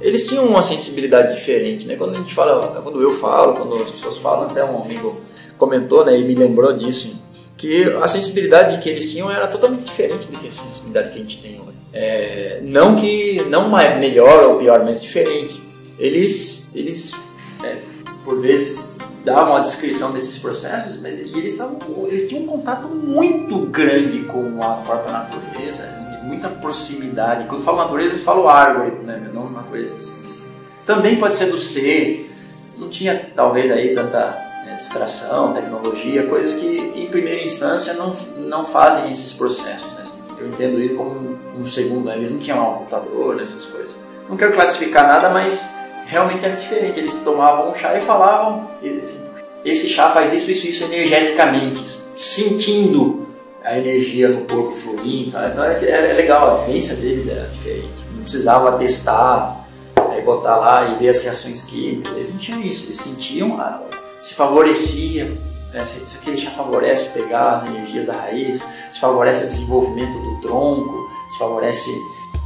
eles tinham uma sensibilidade diferente, né? Quando a gente fala, quando eu falo, quando as pessoas falam, até um amigo comentou, né, e me lembrou disso, que a sensibilidade que eles tinham era totalmente diferente do que a sensibilidade que a gente tem hoje. Não melhor ou pior, mas diferente. Eles por vezes davam a descrição desses processos, mas eles tinham um contato muito grande com a própria natureza, muita proximidade. Quando eu falo natureza, eu falo árvore, né? Não natureza. Também pode ser do ser. Não tinha talvez aí tanta distração, tecnologia, coisas que em primeira instância não fazem esses processos, né? Eu entendo isso como um segundo, né? Eles não tinham um computador, essas coisas. Não quero classificar nada, mas realmente era diferente. Eles tomavam um chá e falavam, assim, esse chá faz isso energeticamente, sentindo a energia no corpo fluindo, tá? Então é legal, a vivência deles era diferente. Não precisava testar, botar lá e ver as reações químicas, eles não tinham isso, eles sentiam se favorecia, né? Se aquele chá favorece pegar as energias da raiz, se favorece o desenvolvimento do tronco, se favorece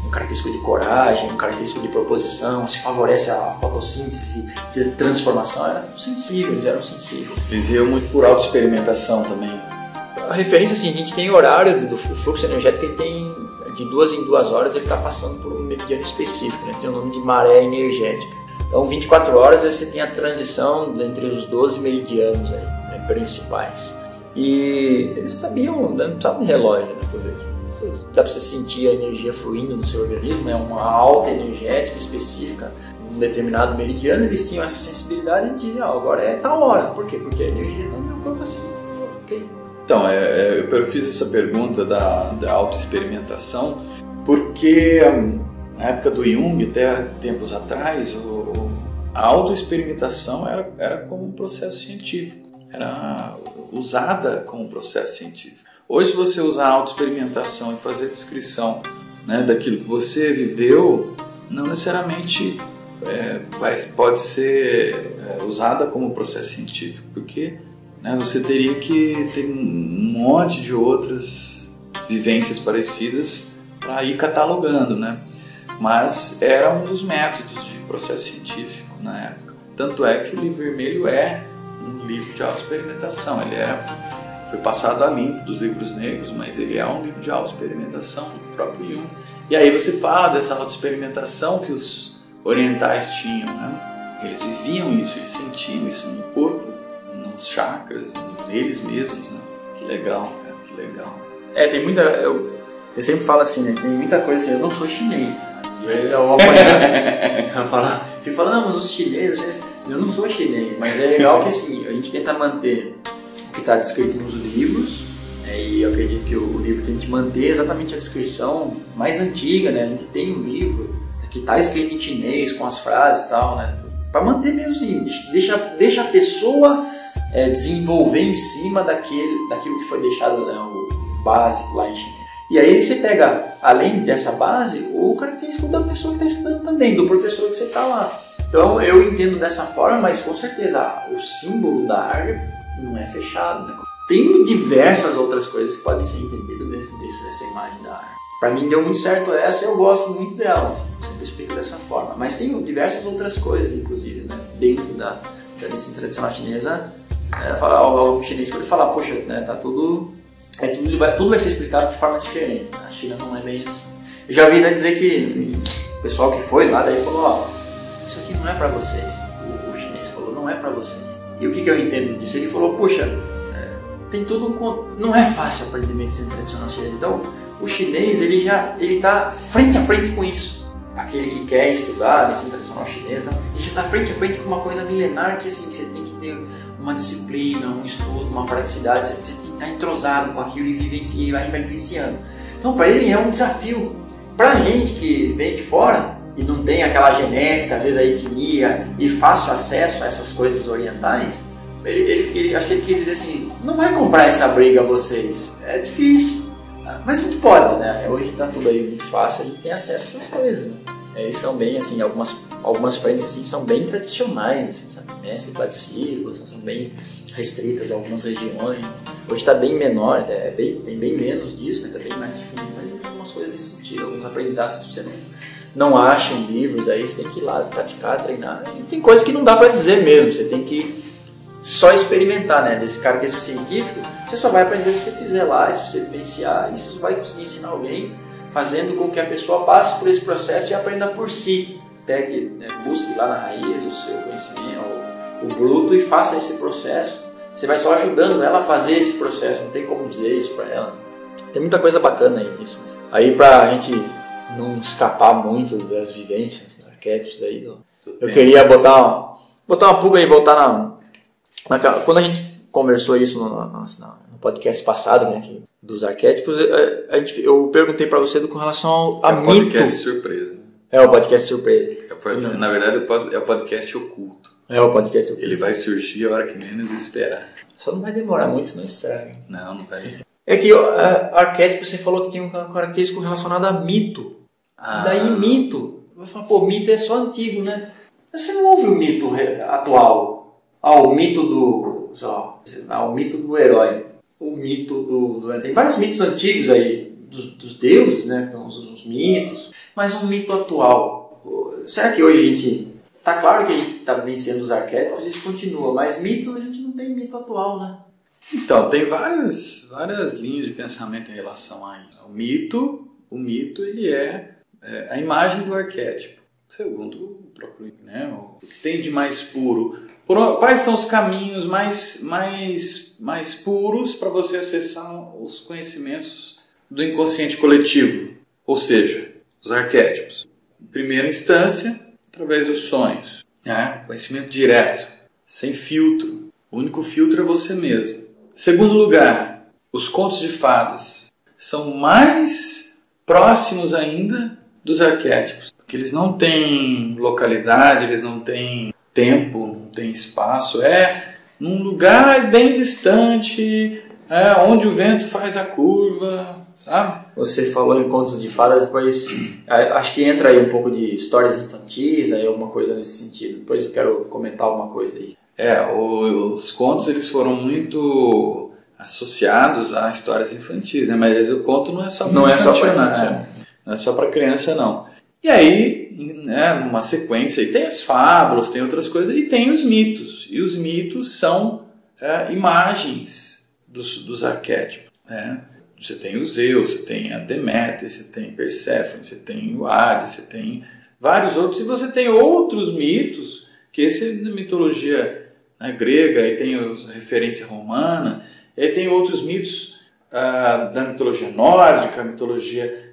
um característico de coragem, um característico de proposição, se favorece a fotossíntese de transformação, eram sensíveis. Eles iam muito por autoexperimentação também. A referência, assim, a gente tem horário do fluxo energético, ele tem de 2 em 2 horas, ele está passando por um meridiano específico, né? Tem o nome de maré energética. Então, 24 horas você tem a transição entre os 12 meridianos aí, né, principais. E eles sabiam, não precisava de relógio, né, por vezes. Dá para você sentir a energia fluindo no seu organismo, né, uma alta energética específica, um determinado meridiano. Eles tinham essa sensibilidade e diziam, agora é tal hora. Por quê? Porque a energia está no meu corpo assim. Ok. Então, eu fiz essa pergunta da autoexperimentação porque na época do Jung, até tempos atrás, a autoexperimentação era como um processo científico, era usada como um processo científico. Hoje, você usar a autoexperimentação e fazer a descrição, né, daquilo que você viveu, não necessariamente pode ser usada como um processo científico, porque, né, você teria que ter um monte de outras vivências parecidas para ir catalogando, né? Mas era um dos métodos de processo científico na época. Tanto é que o livro vermelho é um livro de autoexperimentação. Ele foi passado a limpo dos livros negros, mas ele é um livro de autoexperimentação do próprio Jung. E aí você fala dessa autoexperimentação que os orientais tinham, né? Eles viviam isso, eles sentiam isso no corpo, nos chakras, neles mesmos, né? Que legal, cara, que legal. Tem muita... Eu sempre falo assim, né? Tem muita coisa assim, eu não sou chinês. Eu apanhar, eu falo, não, mas os chineses, eu não sou chinês, mas é legal que assim, a gente tenta manter o que está descrito nos livros, e eu acredito que o livro tem que manter exatamente a descrição mais antiga, né? A gente tem um livro que está escrito em chinês, com as frases e tal, né? Para manter mesmo assim, deixa a pessoa desenvolver em cima daquilo que foi deixado, né, o básico lá em chinês. E aí você pega, além dessa base, o característico da pessoa que está estudando também, do professor que você está lá. Então eu entendo dessa forma, mas com certeza o símbolo da árvore não é fechado, né? Tem diversas outras coisas que podem ser entendidas dentro dessa imagem da árvore. Para mim deu muito certo essa, eu gosto muito dela, assim, eu sempre explico dessa forma. Mas tem diversas outras coisas, inclusive, né? Dentro da medicina tradicional chinesa, o chinês pode falar, poxa, né, tá tudo vai ser explicado de forma diferente. Né? A China não é bem assim. Eu já ouvi dizer que o pessoal que foi lá daí falou, ó, isso aqui não é para vocês. O chinês falou, não é para vocês. E o que eu entendo disso? Ele falou, poxa, tem tudo não é fácil aprender medicina tradicional chinesa. Então, o chinês, ele tá frente a frente com isso. Aquele que quer estudar medicina tradicional chinesa, ele já está frente a frente com uma coisa milenar que, assim, que você tem que ter uma disciplina, um estudo, uma praticidade, você tem que estar entrosado com aquilo e vivenciar, e vai vivenciando. Então, para ele é um desafio. Para a gente que vem de fora e não tem aquela genética, às vezes a etnia e fácil acesso a essas coisas orientais, acho que ele quis dizer assim, não vai comprar essa briga a vocês, é difícil. Mas a gente pode, né? Hoje está tudo aí muito fácil, a gente tem acesso a essas coisas, né? Eles são bem, assim, algumas frentes assim, são bem tradicionais, assim, sabe? Mestre Padecílio, são bem restritas a algumas regiões. Hoje está bem menor, tem bem menos disso, mas está bem mais difundido. Mas tem algumas coisas nesse sentido, alguns aprendizados que você não acha em livros, aí você tem que ir lá praticar, treinar. E tem coisas que não dá para dizer mesmo, você tem que só experimentar, né? Desse característico científico, você só vai aprender se você fizer lá, se você vivenciar, e você vai conseguir ensinar alguém, fazendo com que a pessoa passe por esse processo e aprenda por si. Pegue, né, busque lá na raiz o seu conhecimento, o bruto, e faça esse processo. Você vai só ajudando ela a fazer esse processo, não tem como dizer isso para ela. Tem muita coisa bacana aí nisso. Aí, pra gente não escapar muito das vivências, dos arquétipos aí, eu queria botar uma pulga e voltar quando a gente conversou isso no podcast passado, né, dos arquétipos, eu perguntei para você com relação a mito. É o podcast surpresa. É o podcast surpresa. Na verdade, é o podcast oculto. É o podcast oculto. Ele vai surgir a hora que menos esperar. Só não vai demorar muito, senão estraga. Não vai. É que arquétipo, você falou que tem um característico relacionado a mito. Daí mito, vai falar, pô, mito é só antigo, né? Mas você não ouve o mito atual. O mito o mito do herói, o mito do... Tem vários mitos antigos aí, dos deuses, né? Então, os mitos, mas um mito atual. Será que hoje a gente... Tá claro que a gente tá vencendo os arquétipos, isso continua, mas mito, a gente não tem mito atual, né? Então, tem várias linhas de pensamento em relação a isso. O mito ele é a imagem do arquétipo, segundo o próprio, né? O que tem de mais puro. Quais são os caminhos mais puros para você acessar os conhecimentos do inconsciente coletivo? Ou seja, os arquétipos. Em primeira instância, através dos sonhos. Conhecimento direto, sem filtro. O único filtro é você mesmo. Segundo lugar, os contos de fadas são mais próximos ainda dos arquétipos. Porque eles não têm localidade, eles não têm tempo, não tem espaço, num lugar bem distante, onde o vento faz a curva, sabe? Você falou em contos de fadas, depois acho que entra aí um pouco de histórias infantis, aí alguma coisa nesse sentido. Depois eu quero comentar alguma coisa aí. Os contos eles foram muito associados a histórias infantis, né? Mas o conto não é só para infantil, não é só para criança, não. E aí, numa sequência, aí tem as fábulas, tem outras coisas, e tem os mitos. E os mitos são imagens dos arquétipos. Você tem o Zeus, você tem a Deméter, você tem Perséfone, você tem o Hades, você tem vários outros. E você tem outros mitos, que esse é da mitologia grega, aí tem a referência romana, aí tem outros mitos da mitologia nórdica,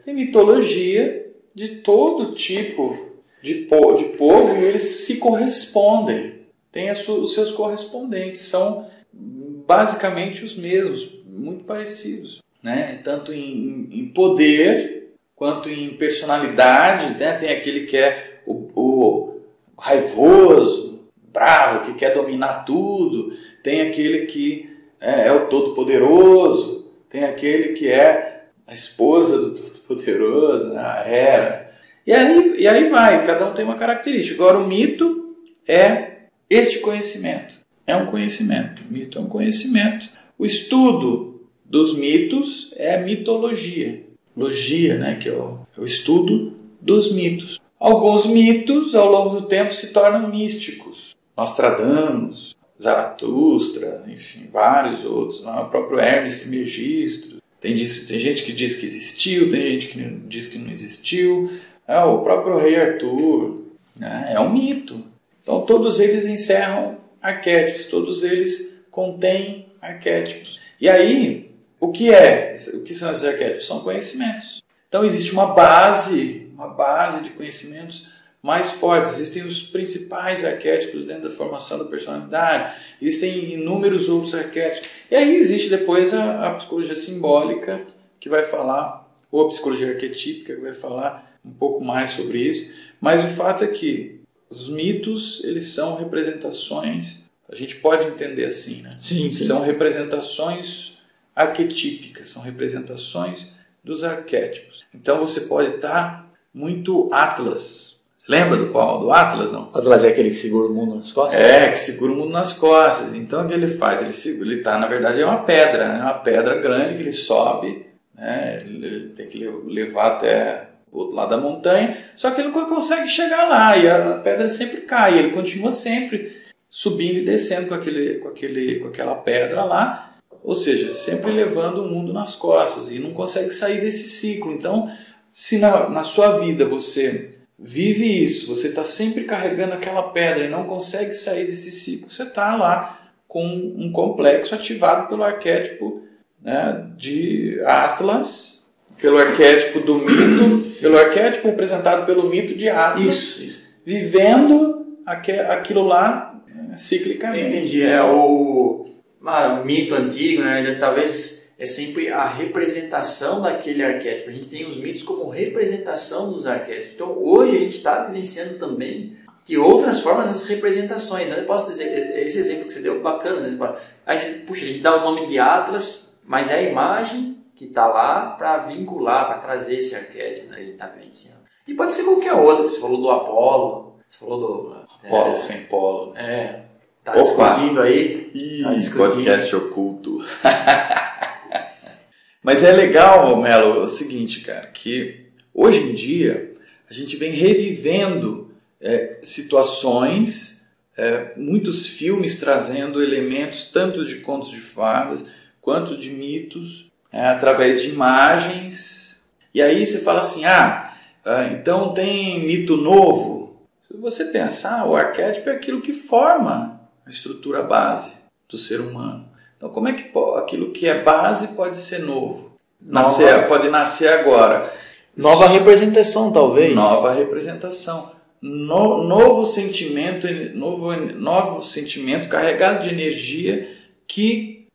tem mitologia de todo tipo de povo, e eles se correspondem, têm os seus correspondentes, são basicamente os mesmos, muito parecidos, né? Tanto em poder quanto em personalidade, né? Tem aquele que é o raivoso, bravo, que quer dominar tudo, tem aquele que é o todo-poderoso, tem aquele que é a esposa do Todo-Poderoso, a Hera. E aí vai, cada um tem uma característica. Agora o mito é este conhecimento. É um conhecimento. O mito é um conhecimento. O estudo dos mitos é mitologia. Logia, né, que é o estudo dos mitos. Alguns mitos, ao longo do tempo, se tornam místicos. Nostradamus, Zaratustra, enfim, vários outros. O próprio Hermes Trismegisto. Tem gente que diz que existiu, tem gente que diz que não existiu. O próprio Rei Arthur, né, é um mito. Então, todos eles encerram arquétipos, todos eles contêm arquétipos. E aí, o que são esses arquétipos? São conhecimentos. Então, existe uma base de conhecimentos mais fortes. Existem os principais arquétipos dentro da formação da personalidade. Existem inúmeros outros arquétipos. E aí existe depois a psicologia simbólica, que vai falar, ou a psicologia arquetípica, que vai falar um pouco mais sobre isso. Mas o fato é que os mitos, eles são representações, a gente pode entender assim, né? Sim. São representações arquetípicas, são representações dos arquétipos. Então você pode estar muito Atlas. Você lembra do Atlas, não? Atlas é aquele que segura o mundo nas costas? Que segura o mundo nas costas. Então o que ele faz? Ele está, na verdade, é uma pedra, né? Uma pedra grande que ele sobe, né? Ele tem que levar até o outro lado da montanha, só que ele não consegue chegar lá, e a pedra sempre cai, ele continua sempre subindo e descendo com aquela pedra lá, ou seja, sempre levando o mundo nas costas, e não consegue sair desse ciclo. Então, se na sua vida você vive isso, você está sempre carregando aquela pedra e não consegue sair desse ciclo, você está lá com um complexo ativado pelo arquétipo, né, de Atlas, pelo arquétipo do mito, pelo arquétipo representado pelo mito de Atlas, Isso. Vivendo aquilo lá ciclicamente. Entendi. É o mito antigo, né? Ele, talvez é sempre a representação daquele arquétipo. A gente tem os mitos como representação dos arquétipos. Então hoje a gente está vivenciando também de outras formas as representações. Né? Eu posso dizer, esse exemplo que você deu, bacana, né? Aí, a gente dá o nome de Atlas, mas é a imagem que está lá para vincular, para trazer esse arquétipo, né? Ele está vivenciando. E pode ser qualquer outro. Você falou do Apolo, você falou do Apolo sem polo. Tá discutindo aí. Podcast oculto. Mas é legal, Melo, é o seguinte, cara, que hoje em dia a gente vem revivendo situações, muitos filmes trazendo elementos tanto de contos de fadas quanto de mitos, através de imagens. E aí você fala assim, então tem mito novo. Se você pensar, o arquétipo é aquilo que forma a estrutura base do ser humano. Então como é que aquilo que é base pode ser novo? Pode nascer agora. Nova representação, talvez. Nova representação. Novo sentimento carregado de energia que,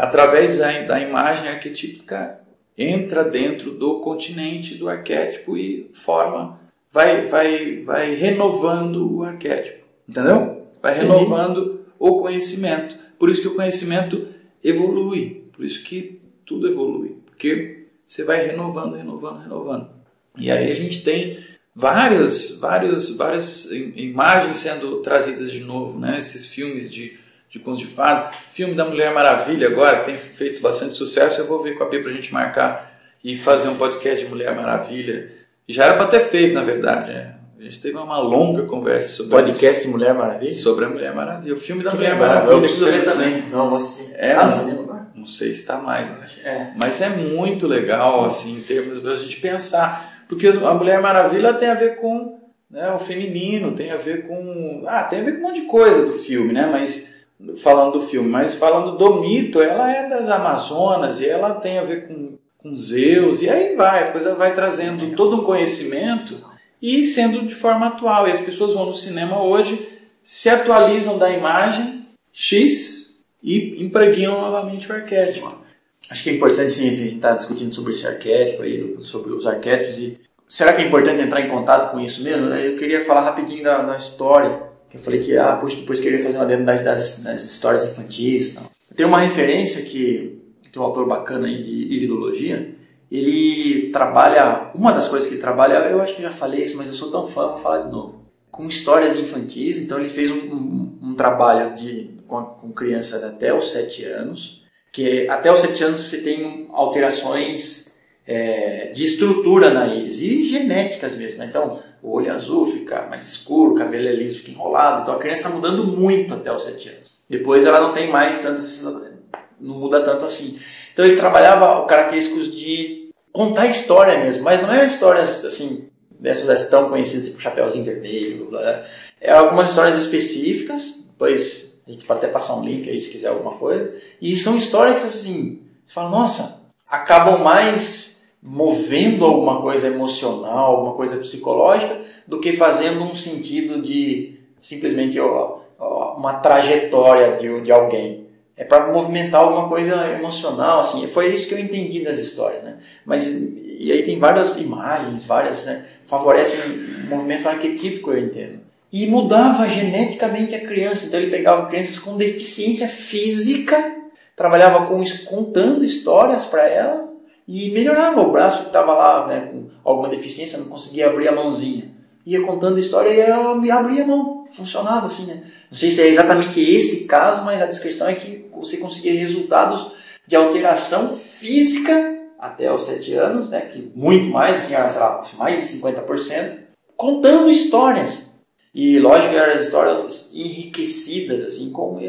através da imagem arquetípica, entra dentro do continente do arquétipo e vai renovando o arquétipo. Entendeu? Vai renovando o conhecimento. Por isso que o conhecimento evolui. Por isso que tudo evolui. Porque você vai renovando. E aí a gente tem várias imagens sendo trazidas de novo, né? Esses filmes de contos de fada. Filme da Mulher Maravilha agora, que tem feito bastante sucesso. Eu vou ver com a Bia pra gente marcar e fazer um podcast de Mulher Maravilha. E já era para ter feito, na verdade, A gente teve uma longa conversa sobre podcast isso. Mulher Maravilha? Sobre a Mulher Maravilha. O filme da Mulher Maravilha. Eu preciso ver também. Não, vou assistir. Não sei se está mais. Mas é muito legal, assim, em termos de a gente pensar. Porque a Mulher Maravilha tem a ver com, né, o feminino, tem a ver com um monte de coisa do filme, né? Mas falando do mito, ela é das Amazonas e ela tem a ver com Zeus, e aí a coisa vai trazendo todo um conhecimento e sendo de forma atual. E as pessoas vão no cinema hoje, se atualizam da imagem X e impregnam novamente o arquétipo. Acho que é importante, sim, a gente está discutindo sobre esse arquétipo aí, sobre os arquétipos. E será que é importante entrar em contato com isso mesmo? Eu queria falar rapidinho da história, que eu falei que depois queria fazer uma dentro das histórias infantis. Tal. Tem uma referência que tem um autor bacana aí de iridologia. Ele trabalha, uma das coisas que ele trabalha, eu acho que já falei isso, mas eu sou tão fã, vou falar de novo. com histórias infantis. Então ele fez um trabalho com crianças até os 7 anos, que até os 7 anos você tem alterações de estrutura na íris e genéticas mesmo, né? Então o olho azul fica mais escuro, o cabelo é liso, fica enrolado. Então a criança está mudando muito até os 7 anos. Depois ela não tem mais não muda tanto assim. Então ele trabalhava característicos de contar história mesmo, mas não eram histórias assim, dessas tão conhecidas, tipo Chapeuzinho Vermelho, blá, blá. É algumas histórias específicas, depois a gente pode até passar um link aí se quiser alguma coisa, e são histórias que assim, você fala, nossa, acabam mais movendo alguma coisa emocional, alguma coisa psicológica, do que fazendo um sentido de simplesmente uma trajetória de alguém. É para movimentar alguma coisa emocional, assim. Foi isso que eu entendi das histórias, né? Mas, e aí tem várias imagens, né? Favorecem um movimento arquetípico, eu entendo. E mudava geneticamente a criança. Então ele pegava crianças com deficiência física, trabalhava contando histórias para ela e melhorava o braço que estava lá, né, com alguma deficiência, não conseguia abrir a mãozinha. Ia contando história e ela abria a mão. Funcionava assim, né? Não sei se é exatamente esse caso, mas a descrição é que você conseguia resultados de alteração física até os 7 anos, né? Que muito mais, assim, sei lá, mais de 50%, contando histórias. E lógico que eram histórias enriquecidas, assim, com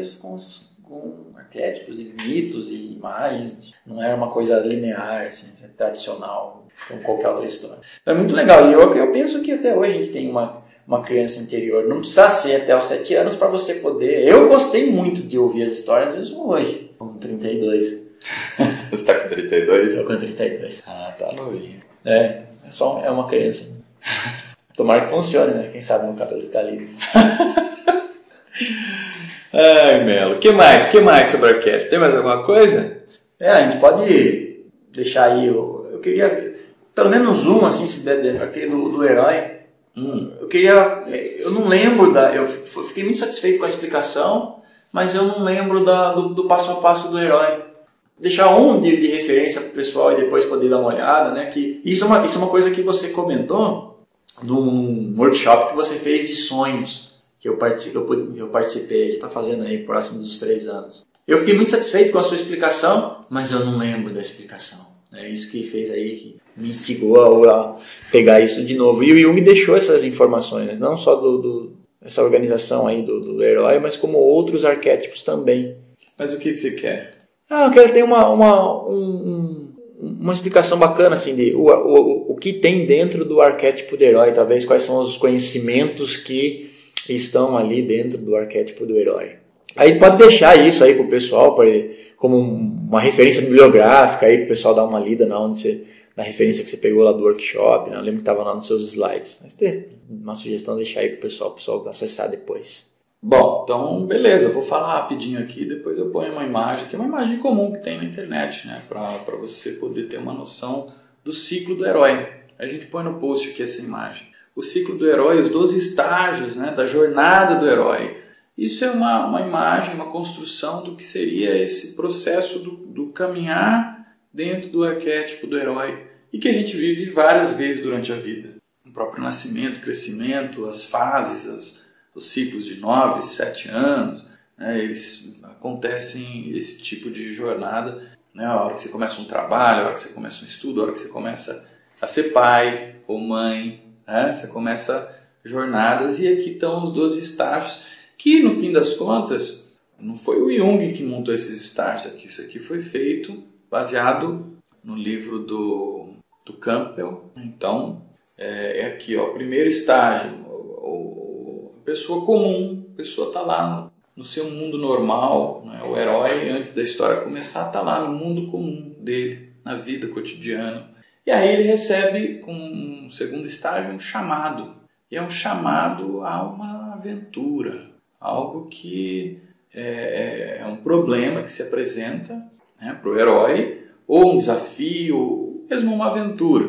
arquétipos e mitos e imagens. Não era uma coisa linear, assim, tradicional, como qualquer outra história. Então, é muito legal. E eu penso que até hoje a gente tem uma criança interior. Não precisa ser até os 7 anos para você poder... Eu gostei muito de ouvir as histórias, mesmo hoje, com 32. Você está com 32? Estou com 32. Ah, tá novinho. É uma criança. Tomara que funcione, né? Quem sabe meu cabelo ficar liso. Ai, Melo. O que mais sobre arquétipo? Tem mais alguma coisa? A gente pode deixar aí... Eu queria... Pelo menos assim, se der, aquele do herói. Eu não lembro eu fiquei muito satisfeito com a explicação, mas eu não lembro do passo a passo do herói. Deixar de referência para o pessoal e depois poder dar uma olhada, né? Que isso é uma coisa que você comentou num workshop que você fez de sonhos, que eu participei, já está fazendo aí próximo dos 3 anos. Eu fiquei muito satisfeito com a sua explicação, mas eu não lembro da explicação. É isso que fez aí, que me instigou a pegar isso de novo. E o Jung deixou essas informações, né? Não só essa organização aí do herói, mas como outros arquétipos também. Mas o que você quer? Eu quero ter uma explicação bacana, assim, de o que tem dentro do arquétipo do herói, talvez, quais são os conhecimentos que estão ali dentro do arquétipo do herói. Aí pode deixar isso aí pro pessoal, como uma referência bibliográfica aí pro pessoal dar uma lida na referência que você pegou lá do workshop, né? Eu lembro que estava lá nos seus slides. Mas tem uma sugestão, deixar aí pro pessoal acessar depois. Bom, então beleza, eu vou falar rapidinho aqui, depois eu ponho uma imagem, que é uma imagem comum que tem na internet, né? Para você poder ter uma noção do ciclo do herói. A gente põe no post aqui essa imagem. O ciclo do herói, os 12 estágios, né, da jornada do herói. Isso é uma imagem, uma construção do que seria esse processo do caminhar dentro do arquétipo do herói e que a gente vive várias vezes durante a vida. O próprio nascimento, crescimento, as fases, os ciclos de 9, 7 anos, né, eles acontecem esse tipo de jornada, né, a hora que você começa um trabalho, a hora que você começa um estudo, a hora que você começa a ser pai ou mãe, né, você começa jornadas e aqui estão os 12 estágios. Que, no fim das contas, não foi o Jung que montou esses estágios aqui. Isso aqui foi feito baseado no livro do Campbell. Então, é aqui, ó, o primeiro estágio. A pessoa comum, a pessoa está lá no seu mundo normal. Né? O herói, antes da história começar, está lá no mundo comum dele, na vida cotidiana. E aí ele recebe, com um segundo estágio, um chamado. E é um chamado a uma aventura. Algo que é um problema que se apresenta, né, para o herói, ou um desafio, ou mesmo uma aventura.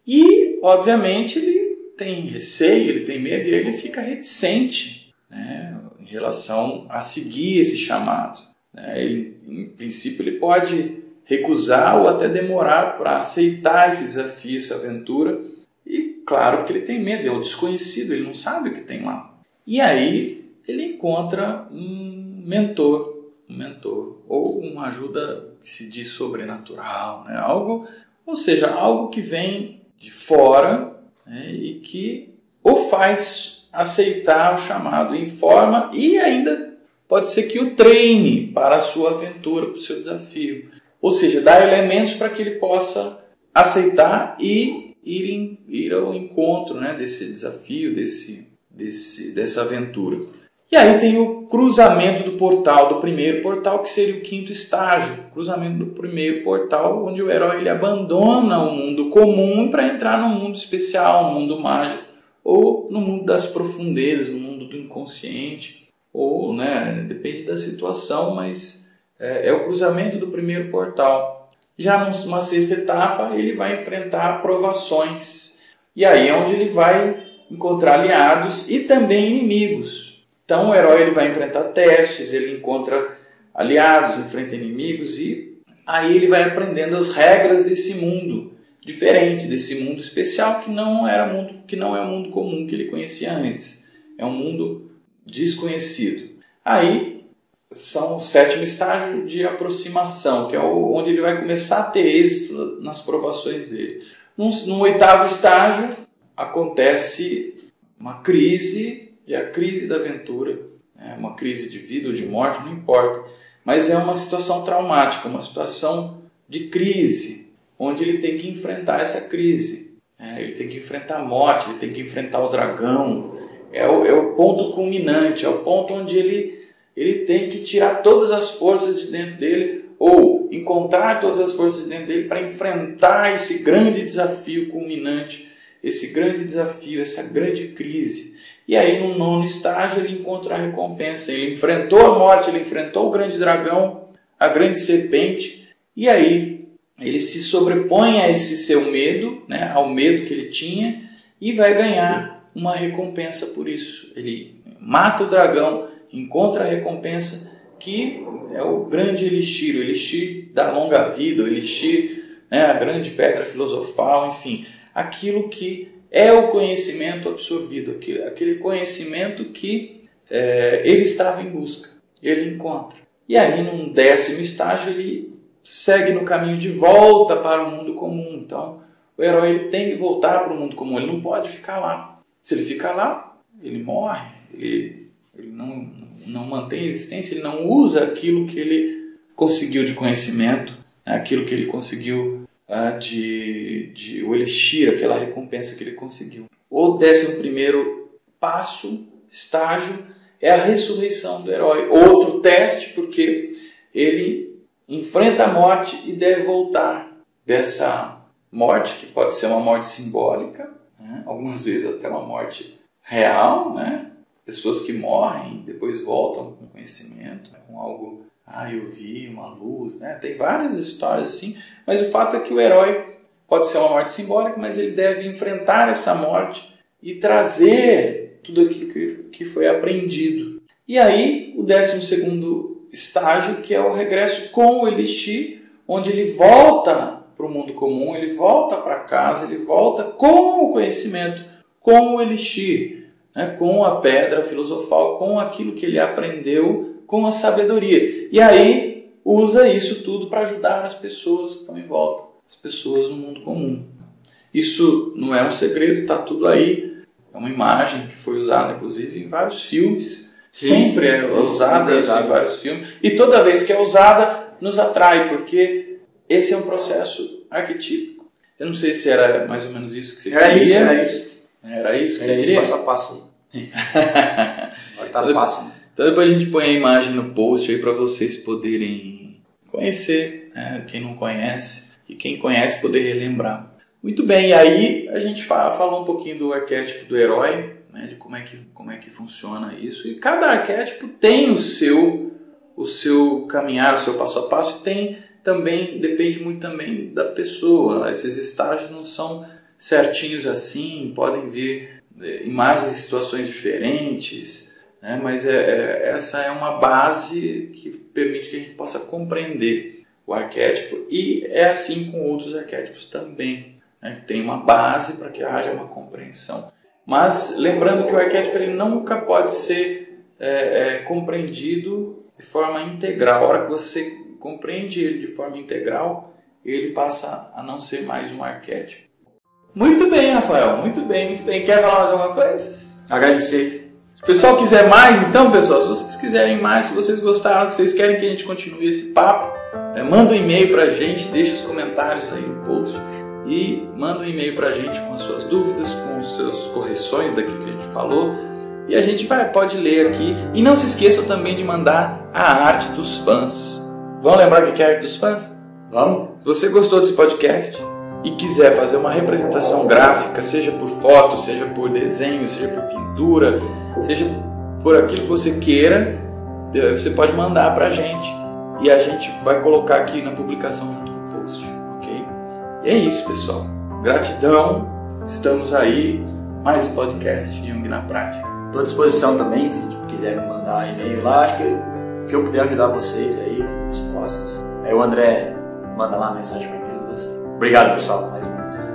E, obviamente, ele tem receio, ele tem medo, e ele fica reticente, né, em relação a seguir esse chamado. Né? Em princípio, ele pode recusar ou até demorar para aceitar esse desafio, essa aventura, e claro que ele tem medo, é o desconhecido, ele não sabe o que tem lá. E aí ele encontra um mentor ou uma ajuda que se diz sobrenatural, né? Ou seja, algo que vem de fora, né? E que o faz aceitar o chamado, informa e ainda pode ser que o treine para a sua aventura, para o seu desafio. Ou seja, dá elementos para que ele possa aceitar e ir ao encontro, né, desse desafio, dessa aventura. E aí tem o cruzamento do portal, do primeiro portal, que seria o quinto estágio. Cruzamento do primeiro portal, onde o herói ele abandona o mundo comum para entrar no mundo especial, no mundo mágico, ou no mundo das profundezas, no mundo do inconsciente, ou, né, depende da situação, mas é o cruzamento do primeiro portal. Já numa sexta etapa, ele vai enfrentar provações. E aí é onde ele vai encontrar aliados e também inimigos. Então o herói ele vai enfrentar testes, ele encontra aliados, enfrenta inimigos e aí ele vai aprendendo as regras desse mundo diferente, desse mundo especial que não é o mundo comum que ele conhecia antes. É um mundo desconhecido. Aí são o sétimo estágio de aproximação, que é onde ele vai começar a ter êxito nas provações dele. No oitavo estágio acontece uma crise, e a crise da aventura, uma crise de vida ou de morte, não importa, mas é uma situação traumática, uma situação de crise, onde ele tem que enfrentar essa crise. Ele tem que enfrentar a morte, ele tem que enfrentar o dragão. É o ponto culminante, é o ponto onde ele tem que tirar todas as forças de dentro dele, ou encontrar todas as forças de dentro dele para enfrentar esse grande desafio culminante, esse grande desafio, essa grande crise. E aí no nono estágio ele encontra a recompensa. Ele enfrentou a morte, ele enfrentou o grande dragão, a grande serpente, e aí ele se sobrepõe a esse seu medo, né, ao medo que ele tinha, e vai ganhar uma recompensa por isso. Ele mata o dragão, encontra a recompensa, que é o grande elixir, o elixir da longa vida, o elixir, né, a grande pedra filosofal, enfim, aquilo que é o conhecimento absorvido, aquele conhecimento que ele estava em busca, ele encontra. E aí, num décimo estágio, ele segue no caminho de volta para o mundo comum. Então, o herói ele tem que voltar para o mundo comum, ele não pode ficar lá. Se ele ficar lá, ele morre, ele não mantém a existência, ele não usa aquilo que ele conseguiu de conhecimento, aquilo que ele conseguiu o elixir, aquela recompensa que ele conseguiu. O 11º estágio, é a ressurreição do herói. Outro teste, porque ele enfrenta a morte e deve voltar dessa morte, que pode ser uma morte simbólica, né? Algumas vezes até uma morte real, né? Pessoas que morrem depois voltam com conhecimento, né? Com algo, eu vi uma luz, né? Tem várias histórias assim, mas o fato é que o herói pode ser uma morte simbólica, mas ele deve enfrentar essa morte e trazer tudo aquilo que foi aprendido. E aí, o 12º estágio, que é o regresso com o elixir, onde ele volta para o mundo comum, ele volta para casa, ele volta com o conhecimento, com o elixir, né? Com a pedra filosofal, com aquilo que ele aprendeu, com a sabedoria. E aí, usa isso tudo para ajudar as pessoas que estão em volta, as pessoas no mundo comum. Isso não é um segredo, está tudo aí. É uma imagem que foi usada, inclusive, em vários filmes. Sempre é usada em vários filmes. E toda vez que é usada, nos atrai, porque esse é um processo arquetípico. Eu não sei se era mais ou menos isso que você queria. Era isso. Era isso que você queria? Passo a passo. Agora tá fácil. Então depois a gente põe a imagem no post aí para vocês poderem conhecer, né? Quem não conhece, e quem conhece poder relembrar. Muito bem, e aí a gente falou um pouquinho do arquétipo do herói, né, de como é que funciona isso. E cada arquétipo tem o seu caminhar, o seu passo a passo, depende muito também da pessoa. Esses estágios não são certinhos assim, podem vir imagens e situações diferentes, né, mas essa é uma base que permite que a gente possa compreender o arquétipo, e é assim com outros arquétipos também. né, que tenha uma base para que haja uma compreensão. Mas lembrando que o arquétipo ele nunca pode ser compreendido de forma integral. A hora que você compreende ele de forma integral, ele passa a não ser mais um arquétipo. Muito bem, Rafael, muito bem, muito bem. Quer falar mais alguma coisa? Agradecer. Se o pessoal quiser mais, então, pessoal, se vocês quiserem mais, se vocês gostaram, se vocês querem que a gente continue esse papo, manda um e-mail pra gente, deixa os comentários aí no post e manda um e-mail pra gente com as suas dúvidas, com as suas correções daquilo que a gente falou e a gente pode ler aqui. E não se esqueçam também de mandar a arte dos fãs. Vamos lembrar o que é a arte dos fãs? Vamos? Se você gostou desse podcast e quiser fazer uma representação gráfica, seja por foto, seja por desenho, seja por pintura, seja por aquilo que você queira, você pode mandar pra gente e a gente vai colocar aqui na publicação junto com o post, ok? E é isso, pessoal. Gratidão, estamos aí, mais um podcast Jung na Prática. Estou à disposição também, se quiser me mandar e-mail lá, acho que eu puder ajudar vocês aí com respostas. Aí o André manda lá a mensagem para mim. Obrigado, pessoal, mais uma vez.